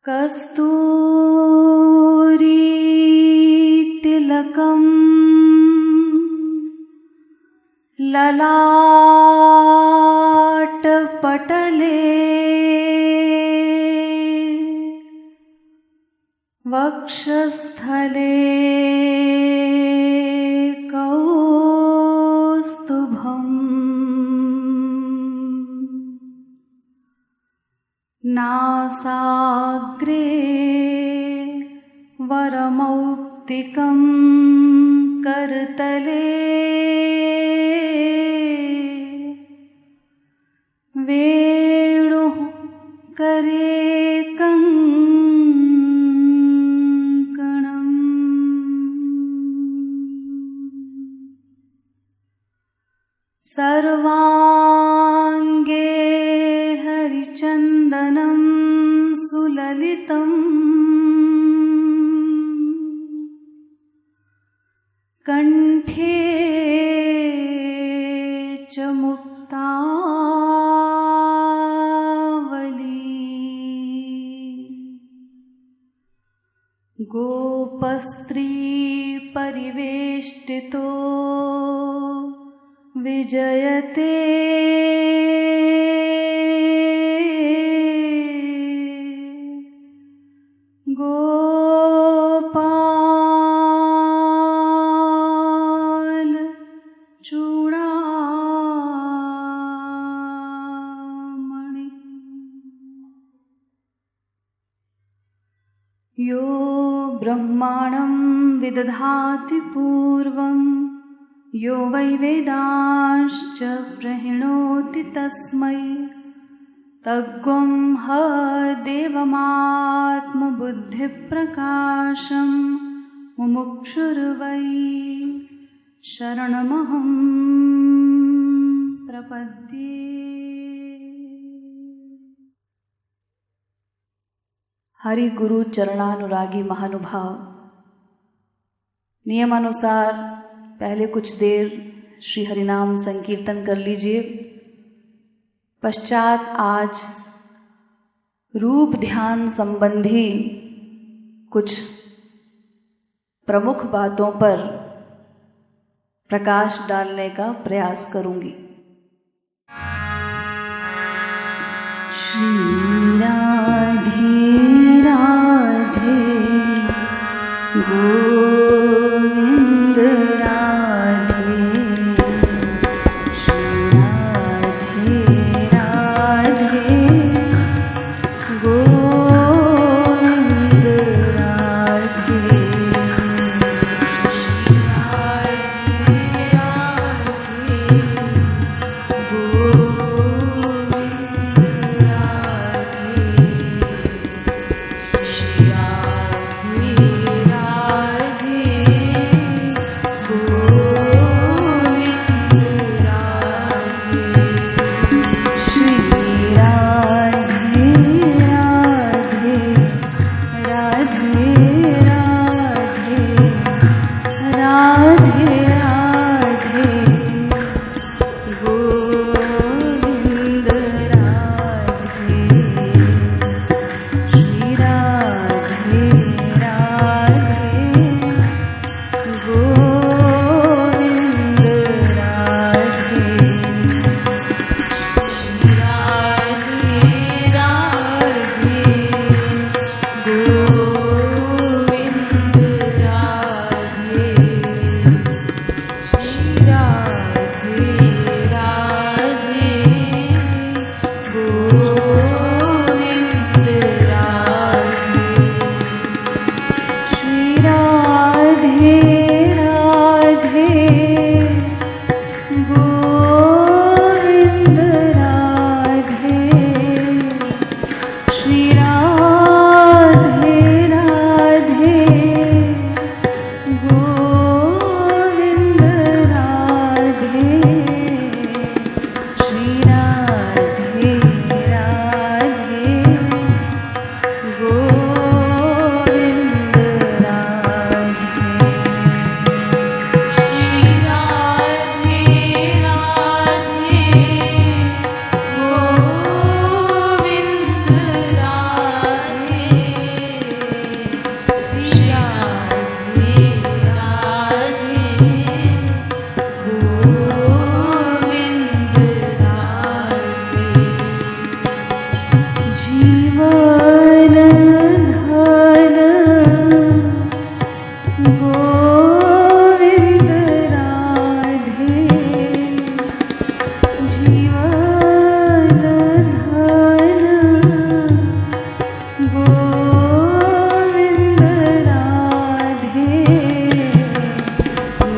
कस्तूरी तिलकं ललाटपटले वक्षस्थले कौस्तुभम् नासाग्रे वरमौक्तिकं करतले वेणुः करे कंकणम् सर्वांगे हरिचन्दनं सुललितम् कंठे च मुक्तावली गोपस्त्री परिवेष्टितो विजयते गोपाल चूड़ामणि यो ब्रह्माणं विदधाति पूर्वं यो वै वेदांश्च प्रहिणोति तस्मै तग्गं ह देवमात्मबुद्धिप्रकाशं मुमुक्षुर्वै शरणमहं प्रपद्ये। हरि गुरु चरणानुरागी महानुभाव, नियमानुसार पहले कुछ देर श्री हरिनाम संकीर्तन कर लीजिए। पश्चात आज रूप ध्यान संबंधी कुछ प्रमुख बातों पर प्रकाश डालने का प्रयास करूंगी। श्री राधे राधे गोविंद राधे, श्री राधे राधे गोविंद राधे, श्री राधे राधे गोविंद राधे, श्री राधे राधे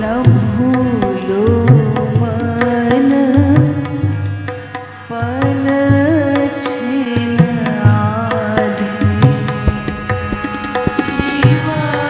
न भूलो मन पल छिन आधे जीवन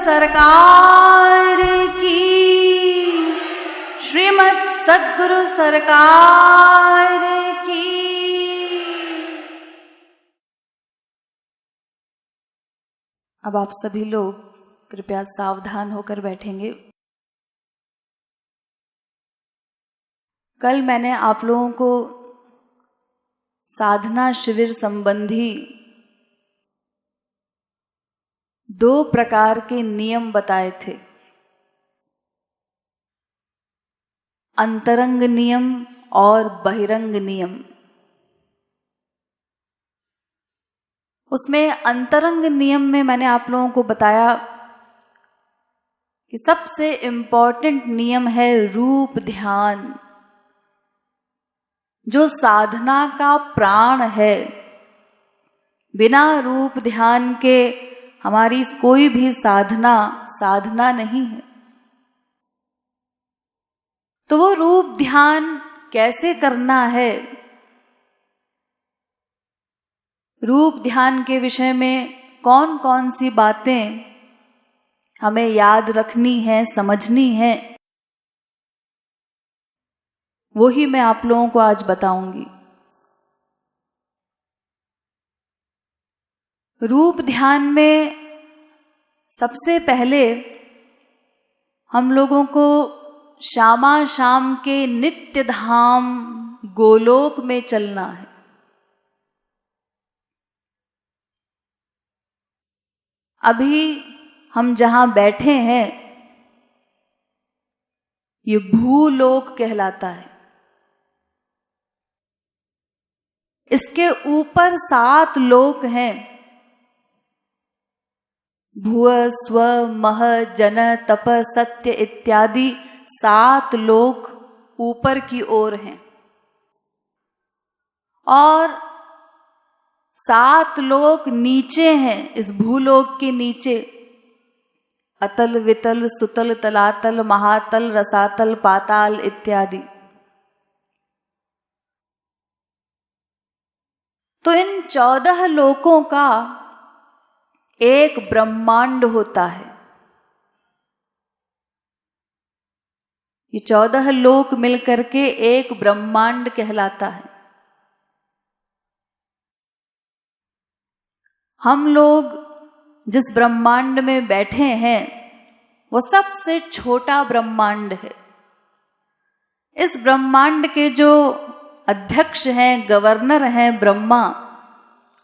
सरकार की, श्रीमद् सद्गुरु सरकार की। अब आप सभी लोग कृपया सावधान होकर बैठेंगे। कल मैंने आप लोगों को साधना शिविर संबंधी 2 प्रकार के नियम बताए थे, अंतरंग नियम और बहिरंग नियम। उसमें अंतरंग नियम में मैंने आप लोगों को बताया कि सबसे इम्पोर्टेंट नियम है रूप ध्यान, जो साधना का प्राण है। बिना रूप ध्यान के हमारी कोई भी साधना नहीं है। तो वो रूप ध्यान कैसे करना है, रूप ध्यान के विषय में कौन कौन सी बातें हमें याद रखनी है, समझनी है, वो ही मैं आप लोगों को आज बताऊंगी। रूप ध्यान में सबसे पहले हम लोगों को श्यामा शाम के नित्य धाम गोलोक में चलना है। अभी हम जहां बैठे हैं ये भूलोक कहलाता है। इसके ऊपर 7 लोक हैं, भुव स्व मह जन तप सत्य इत्यादि 7 लोक ऊपर की ओर हैं और 7 लोक नीचे हैं। इस भूलोक के नीचे अतल वितल सुतल तलातल महातल रसातल पाताल इत्यादि। तो इन 14 लोकों का एक ब्रह्मांड होता है। ये 14 लोक मिलकर के एक ब्रह्मांड कहलाता है। हम लोग जिस ब्रह्मांड में बैठे हैं वो सबसे छोटा ब्रह्मांड है। इस ब्रह्मांड के जो अध्यक्ष हैं, गवर्नर हैं ब्रह्मा,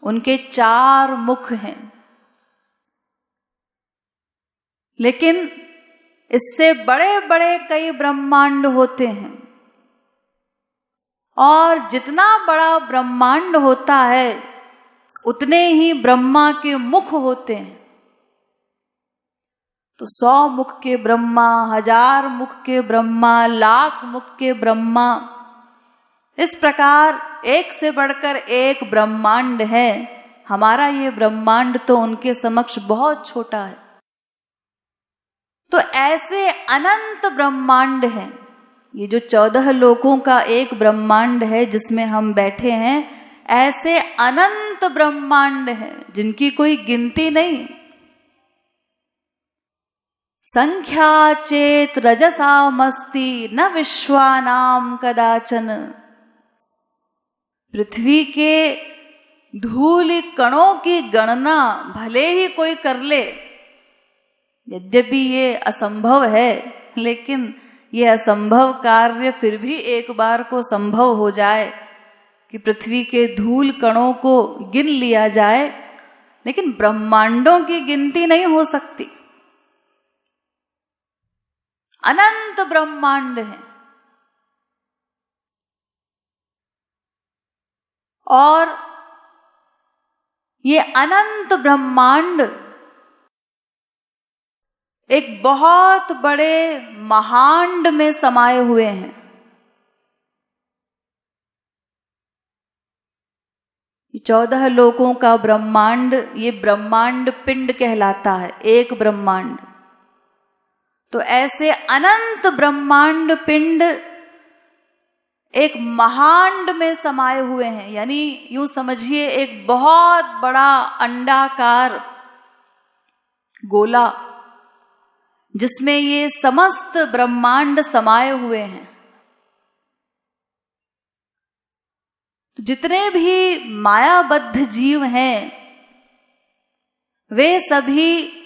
उनके 4 मुख हैं। लेकिन इससे बड़े बड़े कई ब्रह्मांड होते हैं और जितना बड़ा ब्रह्मांड होता है उतने ही ब्रह्मा के मुख होते हैं। तो 100 मुख के ब्रह्मा, 1000 मुख के ब्रह्मा, लाख मुख के ब्रह्मा, इस प्रकार एक से बढ़कर एक ब्रह्मांड है। हमारा ये ब्रह्मांड तो उनके समक्ष बहुत छोटा है। तो ऐसे अनंत ब्रह्मांड हैं। ये जो 14 लोकों का एक ब्रह्मांड है जिसमें हम बैठे हैं, ऐसे अनंत ब्रह्मांड हैं जिनकी कोई गिनती नहीं। संख्या चेत रजसामस्ति न विश्वानाम कदाचन। पृथ्वी के धूल कणों की गणना भले ही कोई कर ले, यद्यपि ये असंभव है, लेकिन ये असंभव कार्य फिर भी एक बार को संभव हो जाए कि पृथ्वी के धूल कणों को गिन लिया जाए, लेकिन ब्रह्मांडों की गिनती नहीं हो सकती। अनंत ब्रह्मांड है और ये अनंत ब्रह्मांड एक बहुत बड़े महांड में समाये हुए हैं। ये 14 लोकों का ब्रह्मांड, ये ब्रह्मांड पिंड कहलाता है, एक ब्रह्मांड। तो ऐसे अनंत ब्रह्मांड पिंड एक महांड में समाये हुए हैं। यानी यूं समझिए एक बहुत बड़ा अंडाकार गोला जिसमें ये समस्त ब्रह्मांड समाये हुए हैं। जितने भी मायाबद्ध जीव हैं वे सभी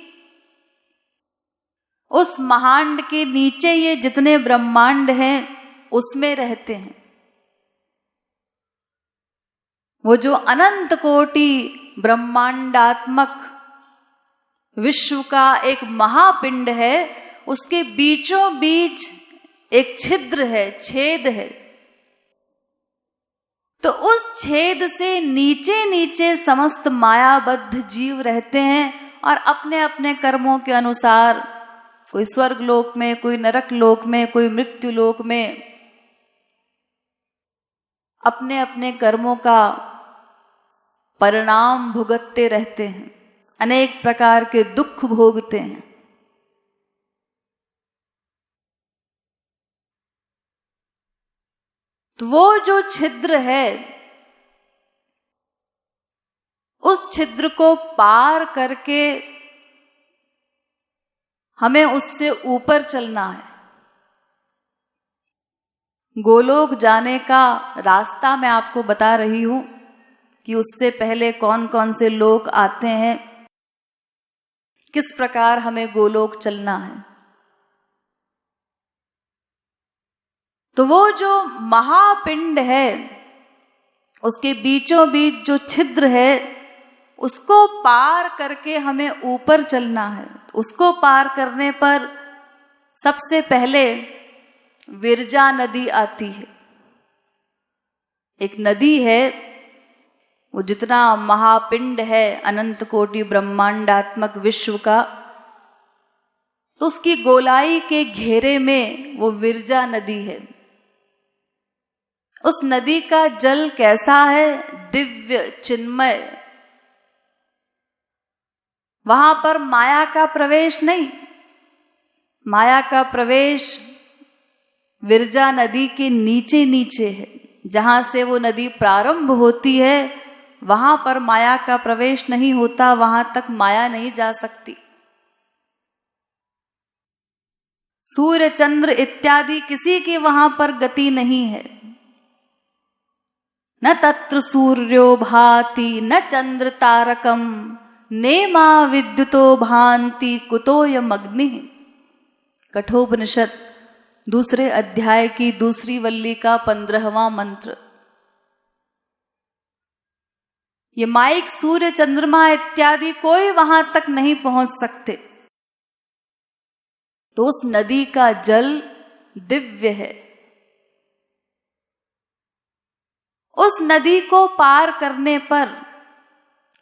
उस महांड के नीचे, ये जितने ब्रह्मांड हैं उसमें रहते हैं। वो जो अनंत कोटि ब्रह्मांडात्मक विश्व का एक महापिंड है, उसके बीचों बीच एक छिद्र है, छेद है। तो उस छेद से नीचे नीचे समस्त मायाबद्ध जीव रहते हैं और अपने अपने कर्मों के अनुसार, कोई स्वर्ग लोक में, कोई नरक लोक में, कोई मृत्यु लोक में, अपने अपने कर्मों का परिणाम भुगतते रहते हैं, अनेक प्रकार के दुख भोगते हैं। तो वो जो छिद्र है, उस छिद्र को पार करके हमें उससे ऊपर चलना है। गोलोक जाने का रास्ता मैं आपको बता रही हूं कि उससे पहले कौन कौन से लोक आते हैं, किस प्रकार हमें गोलोक चलना है। तो वो जो महापिंड है, उसके बीचों बीच जो छिद्र है, उसको पार करके हमें ऊपर चलना है। उसको पार करने पर सबसे पहले विरजा नदी आती है। एक नदी है, वो जितना महापिंड है अनंत कोटि ब्रह्मांडात्मक विश्व का, तो उसकी गोलाई के घेरे में वो विरजा नदी है। उस नदी का जल कैसा है? दिव्य, चिन्मय। वहां पर माया का प्रवेश नहीं। माया का प्रवेश विरजा नदी के नीचे नीचे है। जहां से वो नदी प्रारंभ होती है वहां पर माया का प्रवेश नहीं होता, वहां तक माया नहीं जा सकती। सूर्य, चंद्र इत्यादि किसी की वहां पर गति नहीं है। न तत्र सूर्यो भाति न चंद्र तारकम नेमा विद्युतो भांति कुतोयम अग्नि। कठोपनिषद दूसरे अध्याय की दूसरी वल्ली का 15वां मंत्र। ये माइक, सूर्य, चंद्रमा इत्यादि कोई वहां तक नहीं पहुंच सकते। तो उस नदी का जल दिव्य है। उस नदी को पार करने पर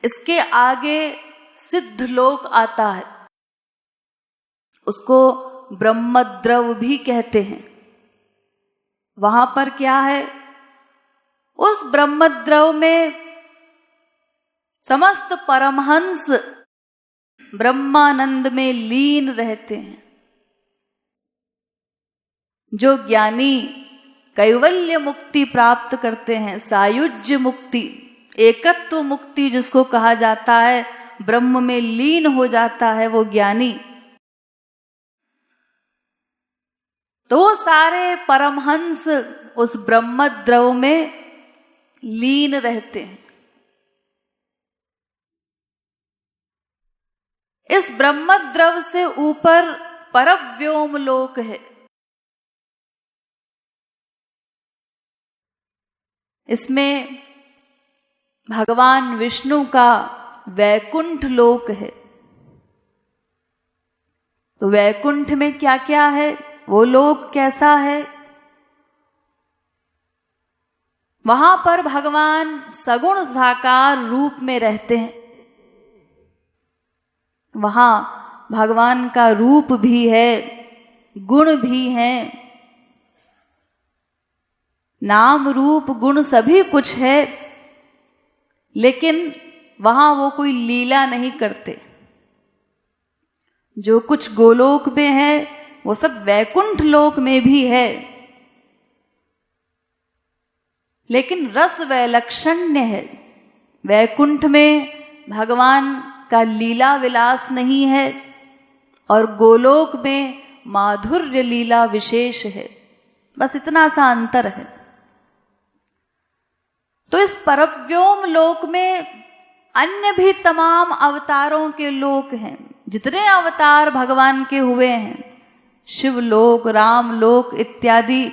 इसके आगे सिद्ध लोक आता है। उसको ब्रह्मद्रव भी कहते हैं। वहां पर क्या है? उस ब्रह्मद्रव में समस्त परमहंस ब्रह्मानंद में लीन रहते हैं। जो ज्ञानी कैवल्य मुक्ति प्राप्त करते हैं, सायुज्य मुक्ति, एकत्व मुक्ति जिसको कहा जाता है, ब्रह्म में लीन हो जाता है वो ज्ञानी, तो सारे परमहंस उस ब्रह्मद्रव में लीन रहते हैं। इस ब्रह्मद्रव से ऊपर परव्योम लोक है। इसमें भगवान विष्णु का वैकुंठ लोक है। तो वैकुंठ में क्या क्या है, वो लोक कैसा है? वहां पर भगवान सगुण साकार रूप में रहते हैं। वहां भगवान का रूप भी है, गुण भी हैं, नाम रूप गुण सभी कुछ है, लेकिन वहां वो कोई लीला नहीं करते। जो कुछ गोलोक में है वो सब वैकुंठ लोक में भी है, लेकिन रस वैलक्षण्य है। वैकुंठ में भगवान का लीला विलास नहीं है और गोलोक में माधुर्य लीला विशेष है। बस इतना सा अंतर है। तो इस परव्योम लोक में अन्य भी तमाम अवतारों के लोक हैं। जितने अवतार भगवान के हुए हैं, शिवलोक, रामलोक इत्यादि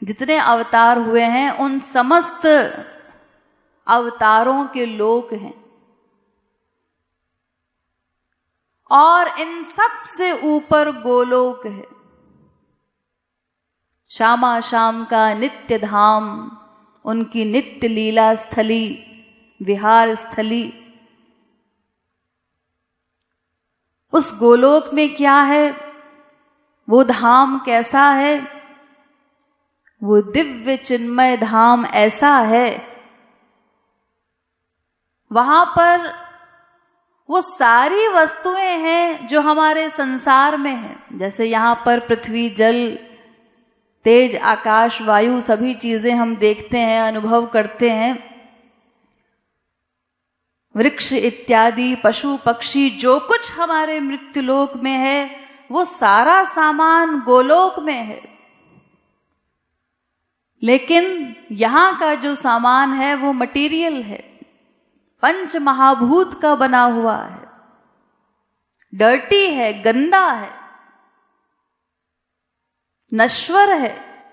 जितने अवतार हुए हैं, उन समस्त अवतारों के लोक हैं। और इन सब से ऊपर गोलोक है, श्यामा श्याम का नित्य धाम, उनकी नित्य लीला स्थली, विहार स्थली। उस गोलोक में क्या है, वो धाम कैसा है? वो दिव्य चिन्मय धाम ऐसा है, वहां पर वो सारी वस्तुएं हैं जो हमारे संसार में हैं। जैसे यहाँ पर पृथ्वी, जल, तेज, आकाश, वायु सभी चीजें हम देखते हैं, अनुभव करते हैं। वृक्ष इत्यादि, पशु पक्षी, जो कुछ हमारे मृत्युलोक में है, वो सारा सामान गोलोक में है। लेकिन यहाँ का जो सामान है वो मटीरियल है, पंच महाभूत का बना हुआ है, डर्टी है, गंदा है, नश्वर है।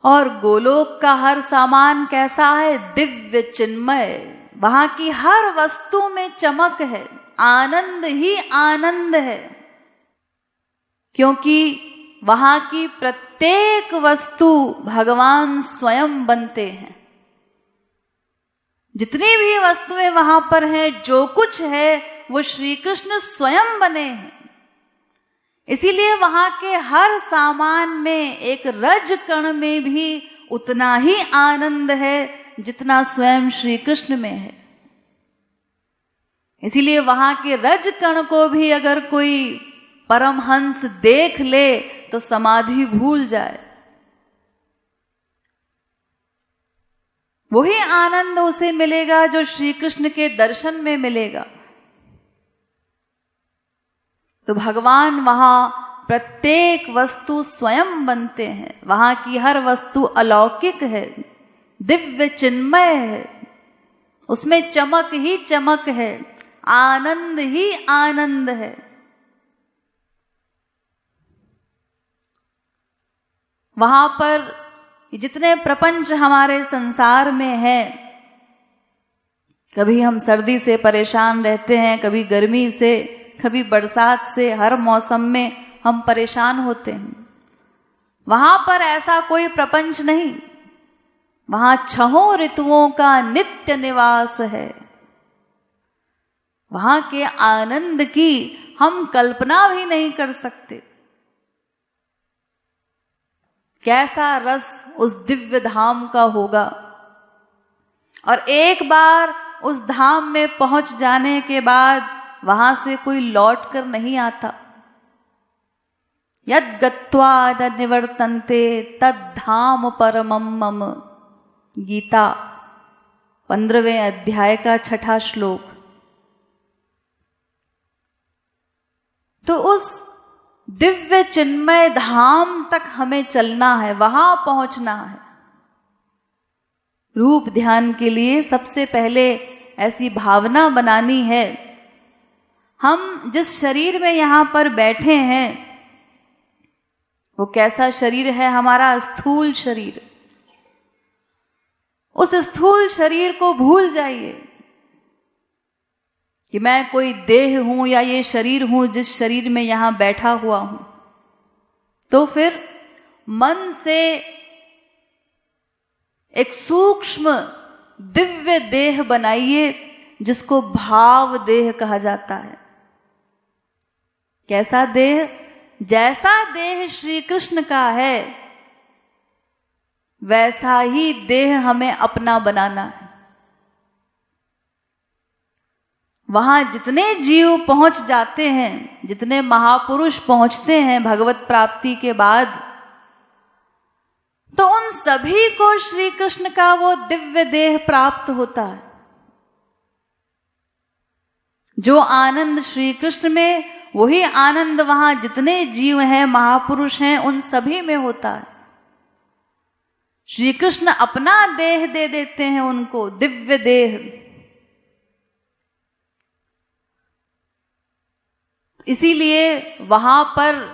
और गोलोक का हर सामान कैसा है? दिव्य चिन्मय। वहां की हर वस्तु में चमक है, आनंद ही आनंद है, क्योंकि वहां की प्रत्येक वस्तु भगवान स्वयं बनते हैं। जितनी भी वस्तुएं वहां पर हैं, जो कुछ है, वो श्री कृष्ण स्वयं बने हैं। इसीलिए वहां के हर सामान में, एक रज कण में भी उतना ही आनंद है जितना स्वयं श्री कृष्ण में है। इसीलिए वहां के रज कण को भी अगर कोई परमहंस देख ले तो समाधि भूल जाए। वही आनंद उसे मिलेगा जो श्री कृष्ण के दर्शन में मिलेगा। तो भगवान वहां प्रत्येक वस्तु स्वयं बनते हैं। वहां की हर वस्तु अलौकिक है, दिव्य चिन्मय है, उसमें चमक ही चमक है, आनंद ही आनंद है। वहां पर जितने प्रपंच हमारे संसार में है, कभी हम सर्दी से परेशान रहते हैं, कभी गर्मी से, कभी बरसात से, हर मौसम में हम परेशान होते हैं। वहां पर ऐसा कोई प्रपंच नहीं। वहां छहों ऋतुओं का नित्य निवास है। वहां के आनंद की हम कल्पना भी नहीं कर सकते। कैसा रस उस दिव्य धाम का होगा। और एक बार उस धाम में पहुंच जाने के बाद वहां से कोई लौट कर नहीं आता। यद गत्वा न निवर्तन्ते तद धाम परमम मम, गीता 15वें अध्याय का 6ठा श्लोक। तो उस दिव्य चिन्मय धाम तक हमें चलना है, वहां पहुंचना है। रूप ध्यान के लिए सबसे पहले ऐसी भावना बनानी है, हम जिस शरीर में यहां पर बैठे हैं वो कैसा शरीर है? हमारा स्थूल शरीर। उस स्थूल शरीर को भूल जाइए कि मैं कोई देह हूं या ये शरीर हूं जिस शरीर में यहां बैठा हुआ हूं। तो फिर मन से एक सूक्ष्म दिव्य देह बनाइए जिसको भाव देह कहा जाता है। कैसा देह? जैसा देह श्री कृष्ण का है वैसा ही देह हमें अपना बनाना है। वहां जितने जीव पहुंच जाते हैं, जितने महापुरुष पहुंचते हैं भगवत प्राप्ति के बाद, तो उन सभी को श्री कृष्ण का वो दिव्य देह प्राप्त होता है। जो आनंद श्री कृष्ण में वही आनंद वहां जितने जीव हैं, महापुरुष हैं, उन सभी में होता है। श्री कृष्ण अपना देह दे देते हैं उनको, दिव्य देह। इसीलिए वहां पर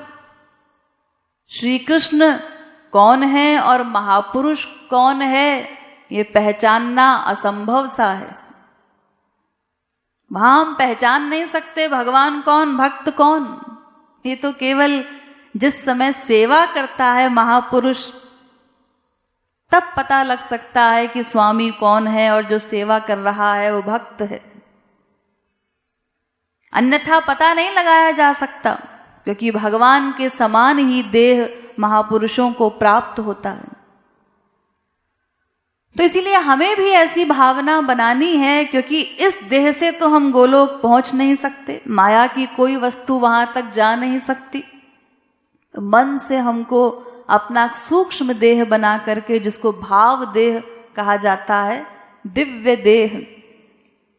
श्री कृष्ण कौन है और महापुरुष कौन है, ये पहचानना असंभव सा है। वहां हम पहचान नहीं सकते भगवान कौन, भक्त कौन। ये तो केवल जिस समय सेवा करता है महापुरुष, तब पता लग सकता है कि स्वामी कौन है और जो सेवा कर रहा है वो भक्त है। अन्यथा पता नहीं लगाया जा सकता, क्योंकि भगवान के समान ही देह महापुरुषों को प्राप्त होता है। तो इसीलिए हमें भी ऐसी भावना बनानी है, क्योंकि इस देह से तो हम गोलोक पहुंच नहीं सकते, माया की कोई वस्तु वहां तक जा नहीं सकती। तो मन से हमको अपना सूक्ष्म देह बना करके, जिसको भाव देह कहा जाता है, दिव्य देह,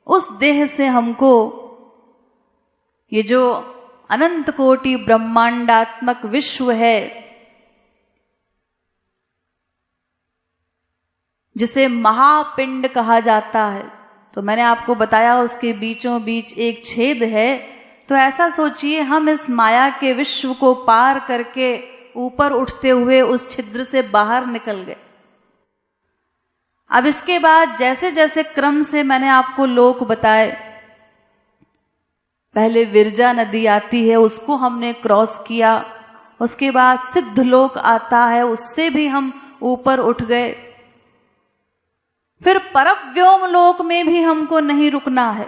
उस देह से हमको ये जो अनंत कोटि ब्रह्मांडात्मक विश्व है, जिसे महापिंड कहा जाता है, तो मैंने आपको बताया उसके बीचों बीच एक छेद है। तो ऐसा सोचिए, हम इस माया के विश्व को पार करके ऊपर उठते हुए उस छिद्र से बाहर निकल गए। अब इसके बाद जैसे जैसे क्रम से मैंने आपको लोक बताए, पहले विरजा नदी आती है, उसको हमने क्रॉस किया। उसके बाद सिद्ध लोक आता है, उससे भी हम ऊपर उठ गए। फिर परम व्योम लोक में भी हमको नहीं रुकना है,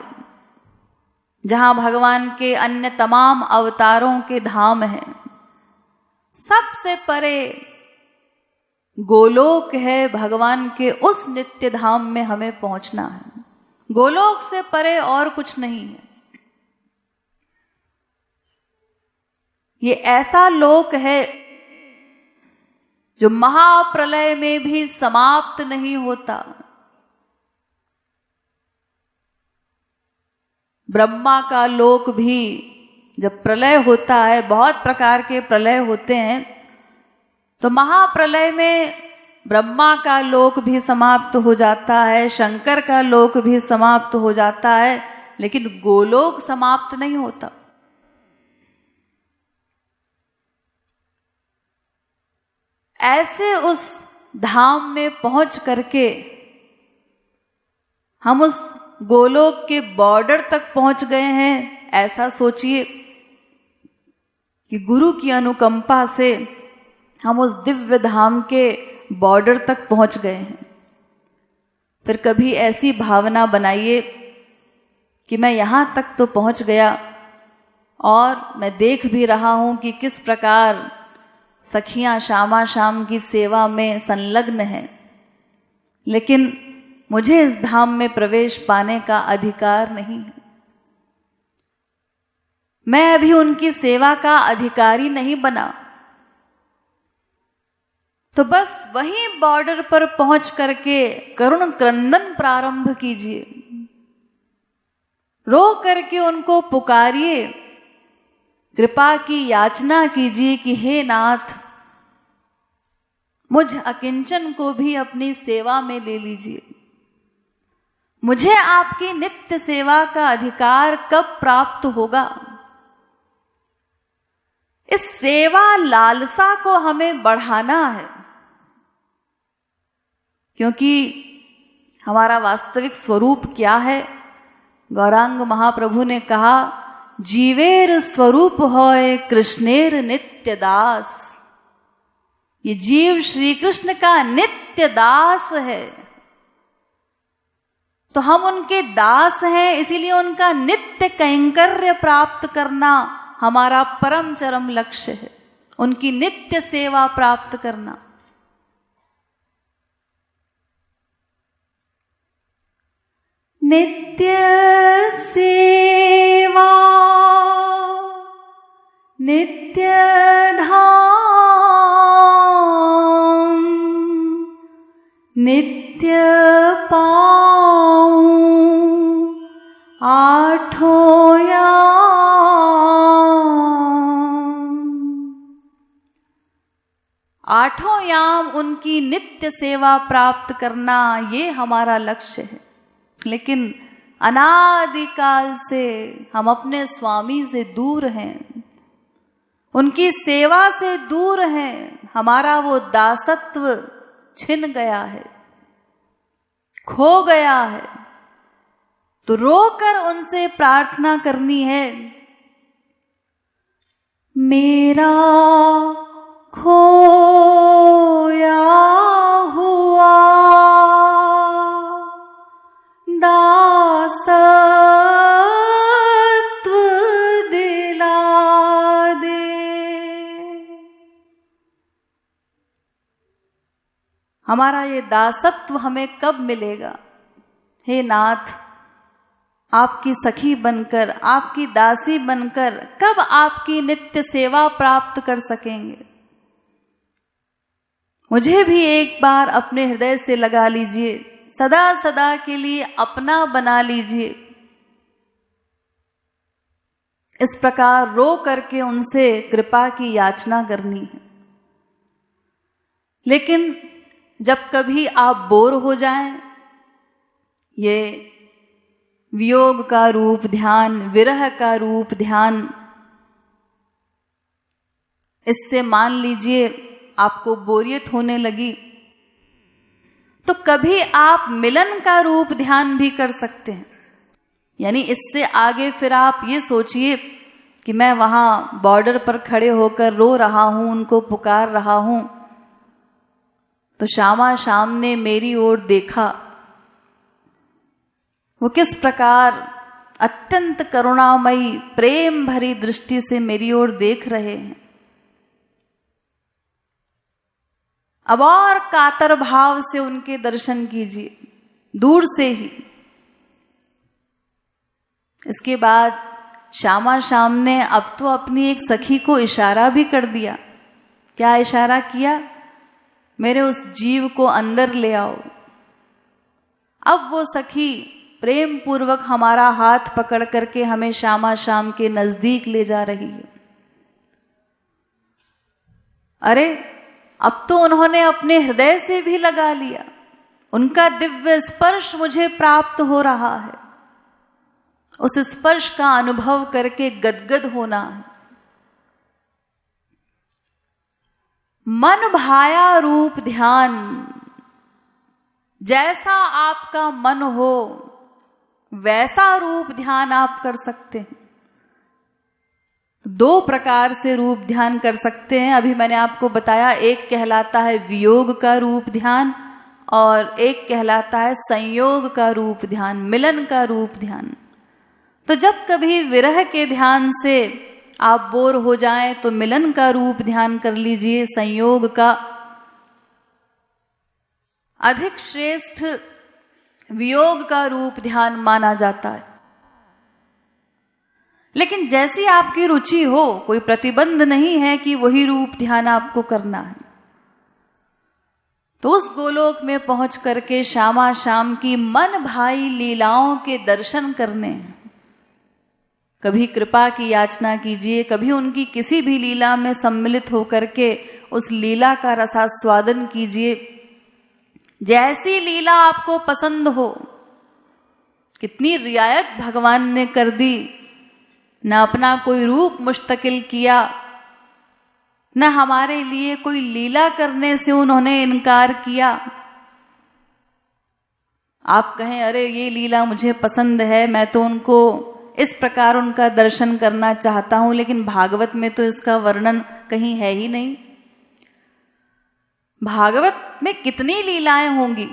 जहां भगवान के अन्य तमाम अवतारों के धाम हैं। सबसे परे गोलोक है, भगवान के उस नित्य धाम में हमें पहुंचना है। गोलोक से परे और कुछ नहीं है। ये ऐसा लोक है जो महाप्रलय में भी समाप्त नहीं होता। ब्रह्मा का लोक भी जब प्रलय होता है, बहुत प्रकार के प्रलय होते हैं, तो महाप्रलय में ब्रह्मा का लोक भी समाप्त हो जाता है, शंकर का लोक भी समाप्त हो जाता है, लेकिन गोलोक समाप्त नहीं होता। ऐसे उस धाम में पहुंच करके हम उस गोलोक के बॉर्डर तक पहुंच गए हैं। ऐसा सोचिए कि गुरु की अनुकंपा से हम उस दिव्य धाम के बॉर्डर तक पहुंच गए हैं। फिर कभी ऐसी भावना बनाइए कि मैं यहां तक तो पहुंच गया और मैं देख भी रहा हूं कि किस प्रकार सखियां शामा शाम की सेवा में संलग्न हैं, लेकिन मुझे इस धाम में प्रवेश पाने का अधिकार नहीं है। मैं अभी उनकी सेवा का अधिकारी नहीं बना। तो बस वहीं बॉर्डर पर पहुंच करके करुण क्रंदन प्रारंभ कीजिए, रो करके उनको पुकारिए, कृपा की याचना कीजिए कि हे नाथ, मुझ अकिंचन को भी अपनी सेवा में ले लीजिए। मुझे आपकी नित्य सेवा का अधिकार कब प्राप्त होगा? इस सेवा लालसा को हमें बढ़ाना है, क्योंकि हमारा वास्तविक स्वरूप क्या है? गौरांग महाप्रभु ने कहा, जीवेर स्वरूप होय कृष्णेर नित्य दास। ये जीव श्री कृष्ण का नित्य दास है, तो हम उनके दास हैं, इसीलिए उनका नित्य कैंकर्य प्राप्त करना हमारा परम चरम लक्ष्य है, उनकी नित्य सेवा प्राप्त करना। नित्य सेवा नित्य धाम नित्य पाऊं आठों याम। आठों याम उनकी नित्य सेवा प्राप्त करना, ये हमारा लक्ष्य है। लेकिन अनादिकाल से हम अपने स्वामी से दूर हैं, उनकी सेवा से दूर हैं। हमारा वो दासत्व छिन गया है, खो गया है। तो रोकर उनसे प्रार्थना करनी है, मेरा खोया हुआ दासत्व दिला दे। हमारा ये दासत्व हमें कब मिलेगा? हे नाथ, आपकी सखी बनकर, आपकी दासी बनकर कब आपकी नित्य सेवा प्राप्त कर सकेंगे? मुझे भी एक बार अपने हृदय से लगा लीजिए, सदा सदा के लिए अपना बना लीजिए। इस प्रकार रो करके उनसे कृपा की याचना करनी है। लेकिन जब कभी आप बोर हो जाएं, ये वियोग का रूप ध्यान, विरह का रूप ध्यान, इससे मान लीजिए आपको बोरियत होने लगी, तो कभी आप मिलन का रूप ध्यान भी कर सकते हैं। यानी इससे आगे फिर आप ये सोचिए कि मैं वहां बॉर्डर पर खड़े होकर रो रहा हूं, उनको पुकार रहा हूं, तो श्यामा श्याम ने मेरी ओर देखा, वो किस प्रकार अत्यंत करुणामयी प्रेम भरी दृष्टि से मेरी ओर देख रहे हैं। अब और कातर भाव से उनके दर्शन कीजिए, दूर से ही। इसके बाद श्यामा श्याम ने अब तो अपनी एक सखी को इशारा भी कर दिया। क्या इशारा किया? मेरे उस जीव को अंदर ले आओ। अब वो सखी प्रेम पूर्वक हमारा हाथ पकड़ करके हमें श्यामा श्याम के नजदीक ले जा रही है। अरे अब तो उन्होंने अपने हृदय से भी लगा लिया, उनका दिव्य स्पर्श मुझे प्राप्त हो रहा है। उस स्पर्श का अनुभव करके गदगद होना है। मन भाया रूप ध्यान, जैसा आपका मन हो वैसा रूप ध्यान आप कर सकते हैं। दो प्रकार से रूप ध्यान कर सकते हैं। अभी मैंने आपको बताया, एक कहलाता है वियोग का रूप ध्यान और एक कहलाता है संयोग का रूप ध्यान, मिलन का रूप ध्यान। तो जब कभी विरह के ध्यान से आप बोर हो जाएं तो मिलन का रूप ध्यान कर लीजिए। संयोग का अधिक श्रेष्ठ वियोग का रूप ध्यान माना जाता है। लेकिन जैसी आपकी रुचि हो, कोई प्रतिबंध नहीं है कि वही रूप ध्यान आपको करना है। तो उस गोलोक में पहुंच करके श्यामा श्याम की मन भाई लीलाओं के दर्शन करने हैं। कभी कृपा की याचना कीजिए, कभी उनकी किसी भी लीला में सम्मिलित होकर के उस लीला का रसास्वादन कीजिए। जैसी लीला आपको पसंद हो। कितनी रियायत भगवान ने कर दी, न अपना कोई रूप मुस्तकिल किया, न हमारे लिए कोई लीला करने से उन्होंने इनकार किया। आप कहें अरे ये लीला मुझे पसंद है, मैं तो उनको इस प्रकार उनका दर्शन करना चाहता हूं, लेकिन भागवत में तो इसका वर्णन कहीं है ही नहीं। भागवत में कितनी लीलाएं होंगी।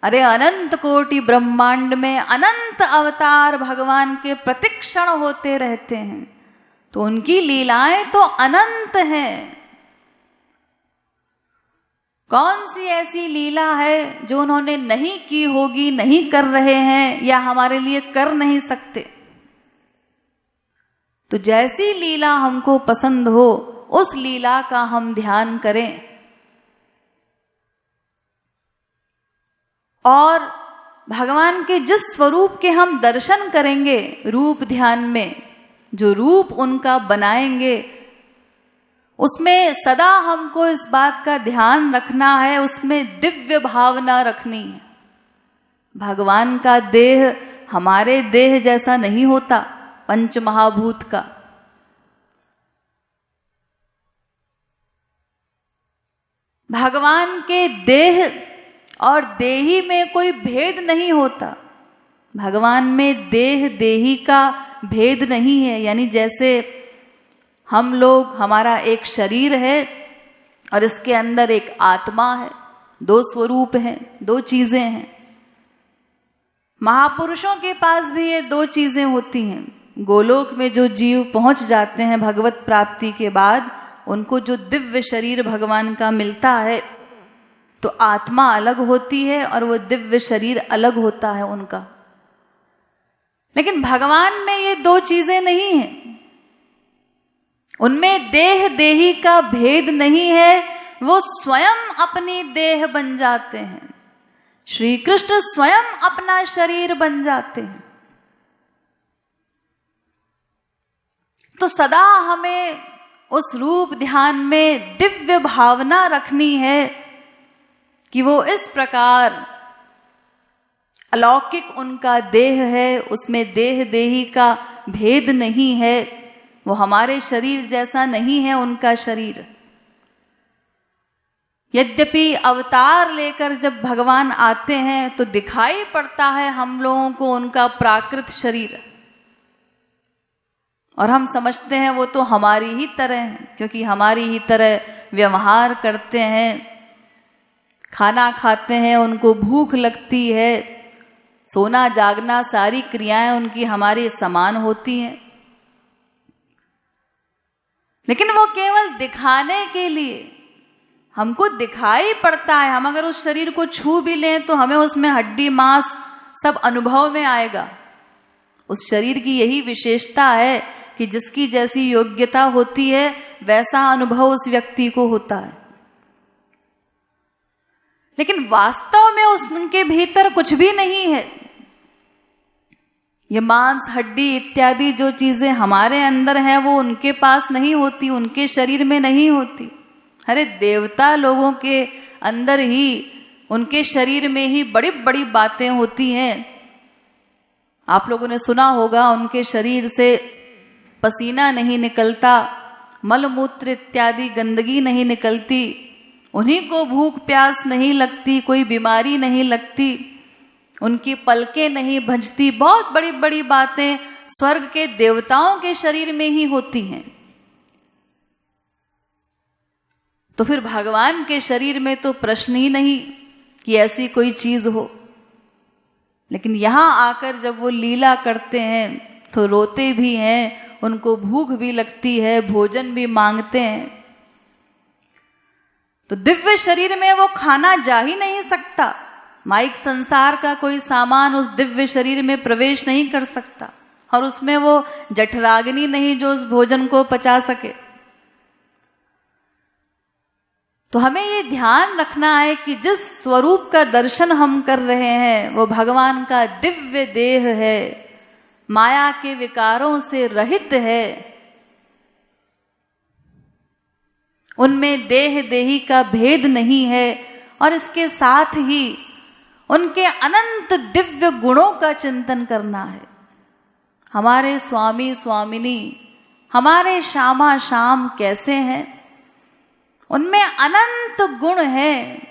अरे अनंत कोटि ब्रह्मांड में अनंत अवतार भगवान के प्रतिक्षण होते रहते हैं, तो उनकी लीलाएं तो अनंत हैं। कौन सी ऐसी लीला है जो उन्होंने नहीं की होगी, नहीं कर रहे हैं या हमारे लिए कर नहीं सकते। तो जैसी लीला हमको पसंद हो उस लीला का हम ध्यान करें। और भगवान के जिस स्वरूप के हम दर्शन करेंगे रूप ध्यान में, जो रूप उनका बनाएंगे, उसमें सदा हमको इस बात का ध्यान रखना है, उसमें दिव्य भावना रखनी है। भगवान का देह हमारे देह जैसा नहीं होता, पंच महाभूत का। भगवान के देह और देही में कोई भेद नहीं होता। भगवान में देह देही का भेद नहीं है। यानी जैसे हम लोग, हमारा एक शरीर है और इसके अंदर एक आत्मा है, दो स्वरूप हैं, दो चीजें हैं। महापुरुषों के पास भी ये दो चीजें होती हैं। गोलोक में जो जीव पहुंच जाते हैं भगवत प्राप्ति के बाद, उनको जो दिव्य शरीर भगवान का मिलता है, तो आत्मा अलग होती है और वो दिव्य शरीर अलग होता है उनका। लेकिन भगवान में ये दो चीजें नहीं हैं। उनमें देह देही का भेद नहीं है। वो स्वयं अपनी देह बन जाते हैं। श्री कृष्ण स्वयं अपना शरीर बन जाते हैं। तो सदा हमें उस रूप ध्यान में दिव्य भावना रखनी है कि वो इस प्रकार अलौकिक उनका देह है, उसमें देह देही का भेद नहीं है। वो हमारे शरीर जैसा नहीं है उनका शरीर। यद्यपि अवतार लेकर जब भगवान आते हैं तो दिखाई पड़ता है हम लोगों को उनका प्राकृत शरीर, और हम समझते हैं वो तो हमारी ही तरह है, क्योंकि हमारी ही तरह व्यवहार करते हैं, खाना खाते हैं, उनको भूख लगती है, सोना जागना सारी क्रियाएं उनकी हमारी समान होती हैं। लेकिन वो केवल दिखाने के लिए हमको दिखाई पड़ता है। हम अगर उस शरीर को छू भी लें तो हमें उसमें हड्डी मांस सब अनुभव में आएगा। उस शरीर की यही विशेषता है कि जिसकी जैसी योग्यता होती है वैसा अनुभव उस व्यक्ति को होता है। लेकिन वास्तव में उनके भीतर कुछ भी नहीं है। ये मांस हड्डी इत्यादि जो चीजें हमारे अंदर हैं वो उनके पास नहीं होती, उनके शरीर में नहीं होती। अरे देवता लोगों के अंदर ही, उनके शरीर में ही बड़ी बड़ी बातें होती हैं। आप लोगों ने सुना होगा उनके शरीर से पसीना नहीं निकलता, मलमूत्र इत्यादि गंदगी नहीं निकलती, उन्हीं को भूख प्यास नहीं लगती, कोई बीमारी नहीं लगती, उनकी पलकें नहीं भंजती। बहुत बड़ी बड़ी बातें स्वर्ग के देवताओं के शरीर में ही होती हैं। तो फिर भगवान के शरीर में तो प्रश्न ही नहीं कि ऐसी कोई चीज हो। लेकिन यहां आकर जब वो लीला करते हैं तो रोते भी हैं, उनको भूख भी लगती है, भोजन भी मांगते हैं। तो दिव्य शरीर में वो खाना जा ही नहीं सकता। माइक संसार का कोई सामान उस दिव्य शरीर में प्रवेश नहीं कर सकता, और उसमें वो जठराग्नि नहीं जो उस भोजन को पचा सके। तो हमें ये ध्यान रखना है कि जिस स्वरूप का दर्शन हम कर रहे हैं वो भगवान का दिव्य देह है, माया के विकारों से रहित है, उनमें देह देही का भेद नहीं है, और इसके साथ ही उनके अनंत दिव्य गुणों का चिंतन करना है। हमारे स्वामी स्वामिनी, हमारे श्यामा श्याम कैसे हैं? उनमें अनंत गुण हैं।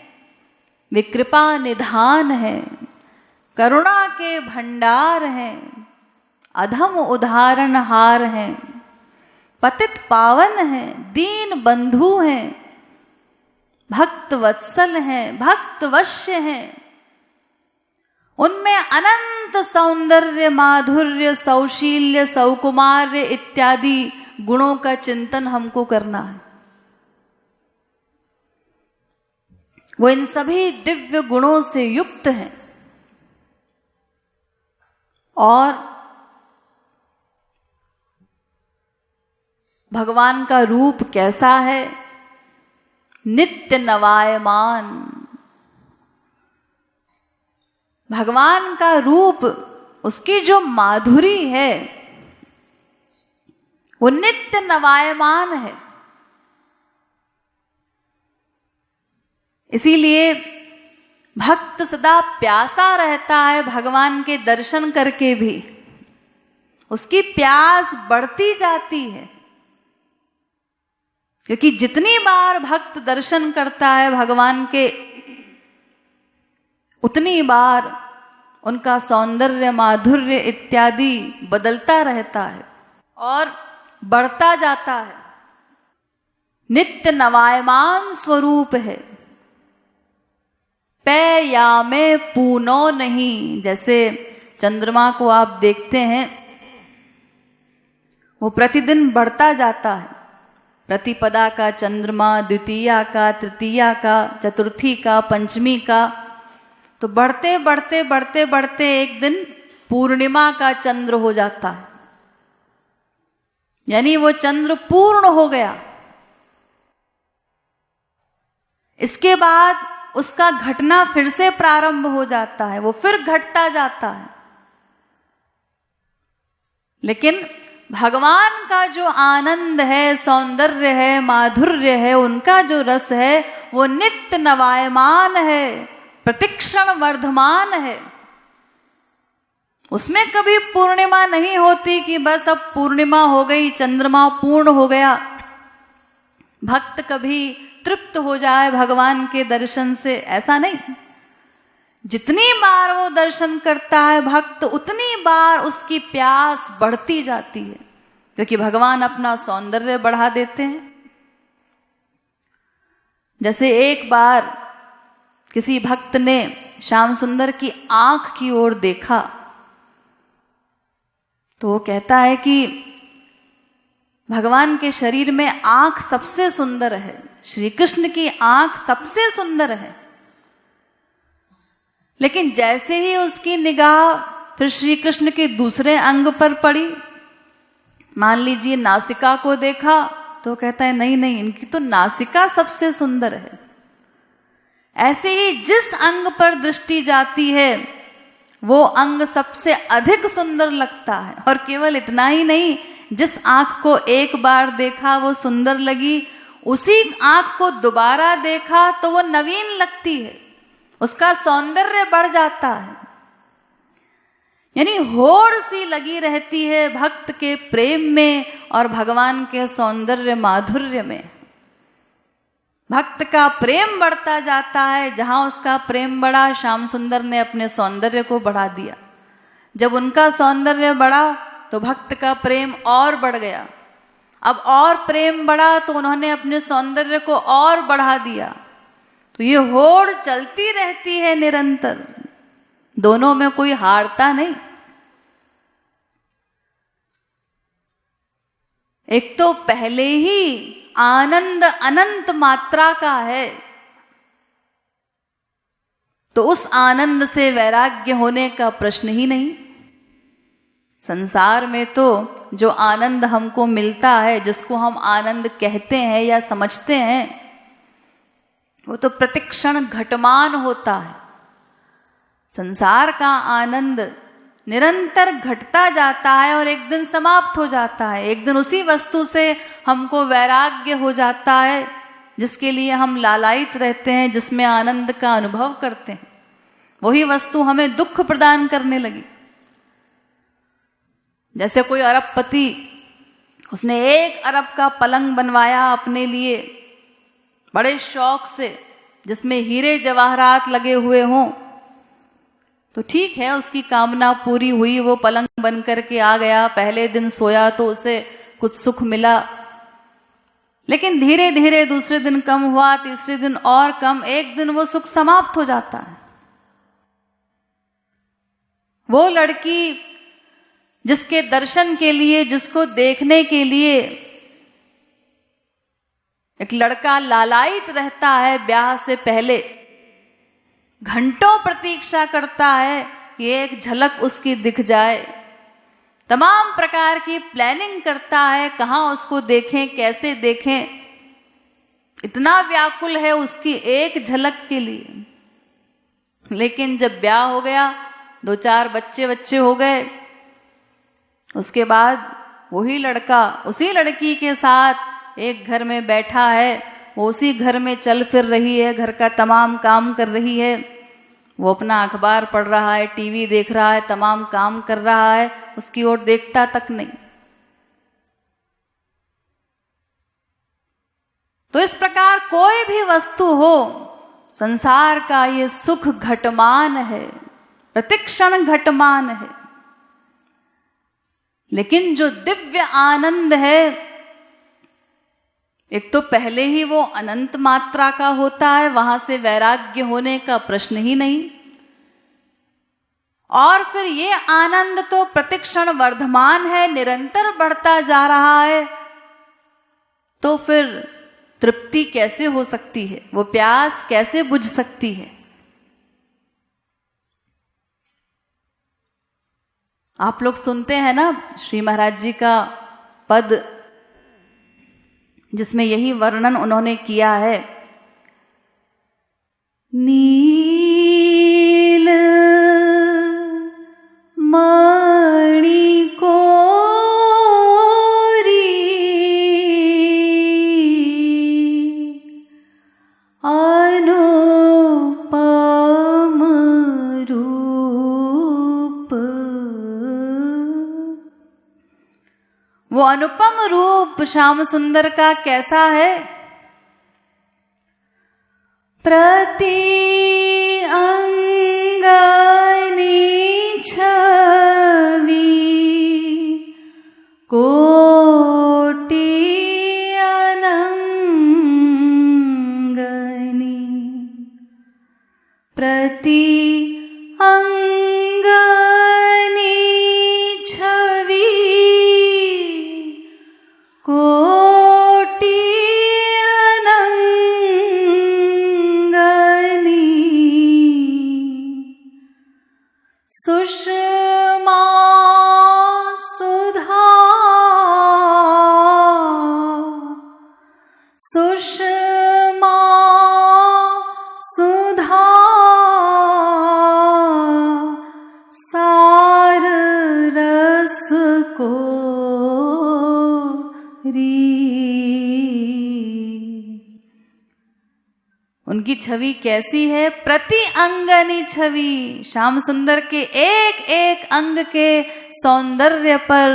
वे कृपा निधान है, करुणा के भंडार हैं, अधम उदाहरणहार हैं, पतित पावन हैं, दीन बंधु हैं, भक्त वत्सल हैं, भक्त वश्य हैं। उनमें अनंत सौंदर्य, माधुर्य, सौशील्य, सौकुमार्य इत्यादि गुणों का चिंतन हमको करना है। वो इन सभी दिव्य गुणों से युक्त हैं। और भगवान का रूप कैसा है? नित्य नवायमान। भगवान का रूप, उसकी जो माधुरी है वो नित्य नवायमान है। इसीलिए भक्त सदा प्यासा रहता है भगवान के दर्शन करके भी, उसकी प्यास बढ़ती जाती है, क्योंकि जितनी बार भक्त दर्शन करता है भगवान के, उतनी बार उनका सौंदर्य, माधुर्य इत्यादि बदलता रहता है और बढ़ता जाता है। नित्य नवायमान स्वरूप है, पै या में पूनो नहीं। जैसे चंद्रमा को आप देखते हैं, वो प्रतिदिन बढ़ता जाता है। प्रतिपदा का चंद्रमा, द्वितीया का, तृतीया का, चतुर्थी का, पंचमी का, तो बढ़ते बढ़ते बढ़ते बढ़ते एक दिन पूर्णिमा का चंद्र हो जाता है, यानी वो चंद्र पूर्ण हो गया। इसके बाद उसका घटना फिर से प्रारंभ हो जाता है, वो फिर घटता जाता है। लेकिन भगवान का जो आनंद है, सौंदर्य है, माधुर्य है, उनका जो रस है, वो नित्य नवायमान है, प्रतिक्षण वर्धमान है। उसमें कभी पूर्णिमा नहीं होती कि बस अब पूर्णिमा हो गई, चंद्रमा पूर्ण हो गया। भक्त कभी तृप्त हो जाए भगवान के दर्शन से, ऐसा नहीं। जितनी बार वो दर्शन करता है भक्त, उतनी बार उसकी प्यास बढ़ती जाती है, क्योंकि भगवान अपना सौंदर्य बढ़ा देते हैं। जैसे एक बार किसी भक्त ने श्याम सुंदर की आंख की ओर देखा, तो वो कहता है कि भगवान के शरीर में आंख सबसे सुंदर है, श्री कृष्ण की आंख सबसे सुंदर है। लेकिन जैसे ही उसकी निगाह फिर श्री कृष्ण के दूसरे अंग पर पड़ी, मान लीजिए नासिका को देखा, तो कहता है नहीं नहीं, इनकी तो नासिका सबसे सुंदर है। ऐसे ही जिस अंग पर दृष्टि जाती है वो अंग सबसे अधिक सुंदर लगता है। और केवल इतना ही नहीं, जिस आंख को एक बार देखा वो सुंदर लगी, उसी आंख को दोबारा देखा तो वो नवीन लगती है, उसका सौंदर्य बढ़ जाता है। यानी होड़ सी लगी रहती है भक्त के प्रेम में और भगवान के सौंदर्य माधुर्य में। भक्त का प्रेम बढ़ता जाता है। जहां उसका प्रेम बढ़ा, श्याम सुंदर ने अपने सौंदर्य को बढ़ा दिया। जब उनका सौंदर्य बढ़ा तो भक्त का प्रेम और बढ़ गया। अब और प्रेम बढ़ा तो उन्होंने अपने सौंदर्य को और बढ़ा दिया। तो ये होड़ चलती रहती है निरंतर, दोनों में कोई हारता नहीं। एक तो पहले ही आनंद अनंत मात्रा का है, तो उस आनंद से वैराग्य होने का प्रश्न ही नहीं। संसार में तो जो आनंद हमको मिलता है, जिसको हम आनंद कहते हैं या समझते हैं, वो तो प्रतिक्षण घटमान होता है। संसार का आनंद निरंतर घटता जाता है और एक दिन समाप्त हो जाता है। एक दिन उसी वस्तु से हमको वैराग्य हो जाता है जिसके लिए हम लालायित रहते हैं, जिसमें आनंद का अनुभव करते हैं। वही वस्तु हमें दुख प्रदान करने लगी। जैसे कोई अरबपति, उसने 1 अरब का पलंग बनवाया अपने लिए बड़े शौक से, जिसमें हीरे जवाहरात लगे हुए हों, तो ठीक है, उसकी कामना पूरी हुई, वो पलंग बन करके आ गया। पहले दिन सोया तो उसे कुछ सुख मिला, लेकिन धीरे धीरे दूसरे दिन कम हुआ, तीसरे दिन और कम, एक दिन वो सुख समाप्त हो जाता है। वो लड़की जिसके दर्शन के लिए, जिसको देखने के लिए एक लड़का लालायित रहता है, ब्याह से पहले घंटों प्रतीक्षा करता है कि एक झलक उसकी दिख जाए, तमाम प्रकार की प्लानिंग करता है, कहाँ उसको देखें, कैसे देखें, इतना व्याकुल है उसकी एक झलक के लिए। लेकिन जब ब्याह हो गया, 2-4 बच्चे हो गए, उसके बाद वही लड़का उसी लड़की के साथ एक घर में बैठा है, वो उसी घर में चल फिर रही है, घर का तमाम काम कर रही है, वो अपना अखबार पढ़ रहा है, टीवी देख रहा है, तमाम काम कर रहा है, उसकी ओर देखता तक नहीं। तो इस प्रकार कोई भी वस्तु हो, संसार का ये सुख घटमान है, प्रतिक्षण घटमान है, लेकिन जो दिव्य आनंद है, एक तो पहले ही वो अनंत मात्रा का होता है, वहां से वैराग्य होने का प्रश्न ही नहीं, और फिर ये आनंद तो प्रतिक्षण वर्धमान है, निरंतर बढ़ता जा रहा है, तो फिर तृप्ति कैसे हो सकती है, वो प्यास कैसे बुझ सकती है। आप लोग सुनते हैं ना श्री महाराज जी का पद, जिसमें यही वर्णन उन्होंने किया है, नील मणि कोरी अनुपम रूप। वो अनुपम रूप श्याम सुंदर का कैसा है? प्रति अंगनी छवि कोटि अनंगनी, प्रति सुषमा सुधा, सुषमा सुधा सार रस को री। उनकी छवि कैसी है? प्रति अंगनी छवि, श्याम सुंदर के एक एक अंग के सौंदर्य पर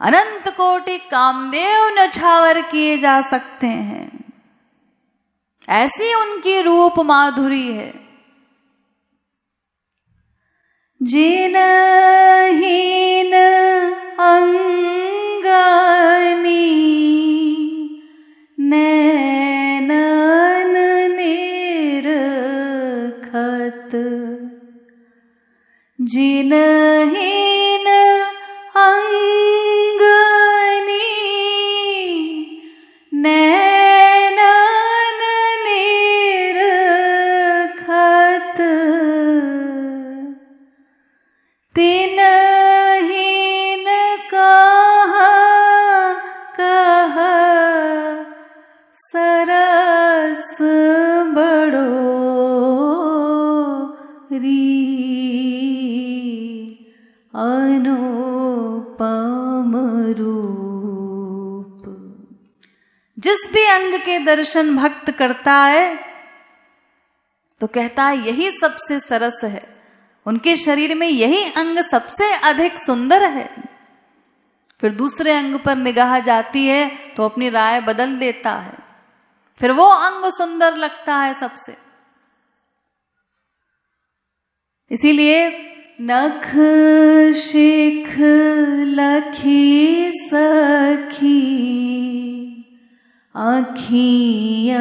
अनंत कोटि कामदेव न्यौछावर किए जा सकते हैं, ऐसी उनकी रूप माधुरी है। जिनहीन अंगनी नैनन निरखत, जिनहीन अंगनी नैनन निरखत, तिनहीन कह सरस बड़ो री, अनुपम रूप। जिस भी अंग के दर्शन भक्त करता है तो कहता है यही सबसे सरस है, उनके शरीर में यही अंग सबसे अधिक सुंदर है। फिर दूसरे अंग पर निगाह जाती है तो अपनी राय बदल देता है, फिर वो अंग सुंदर लगता है सबसे। इसीलिए नख शिख लखी सखी आँखियाँ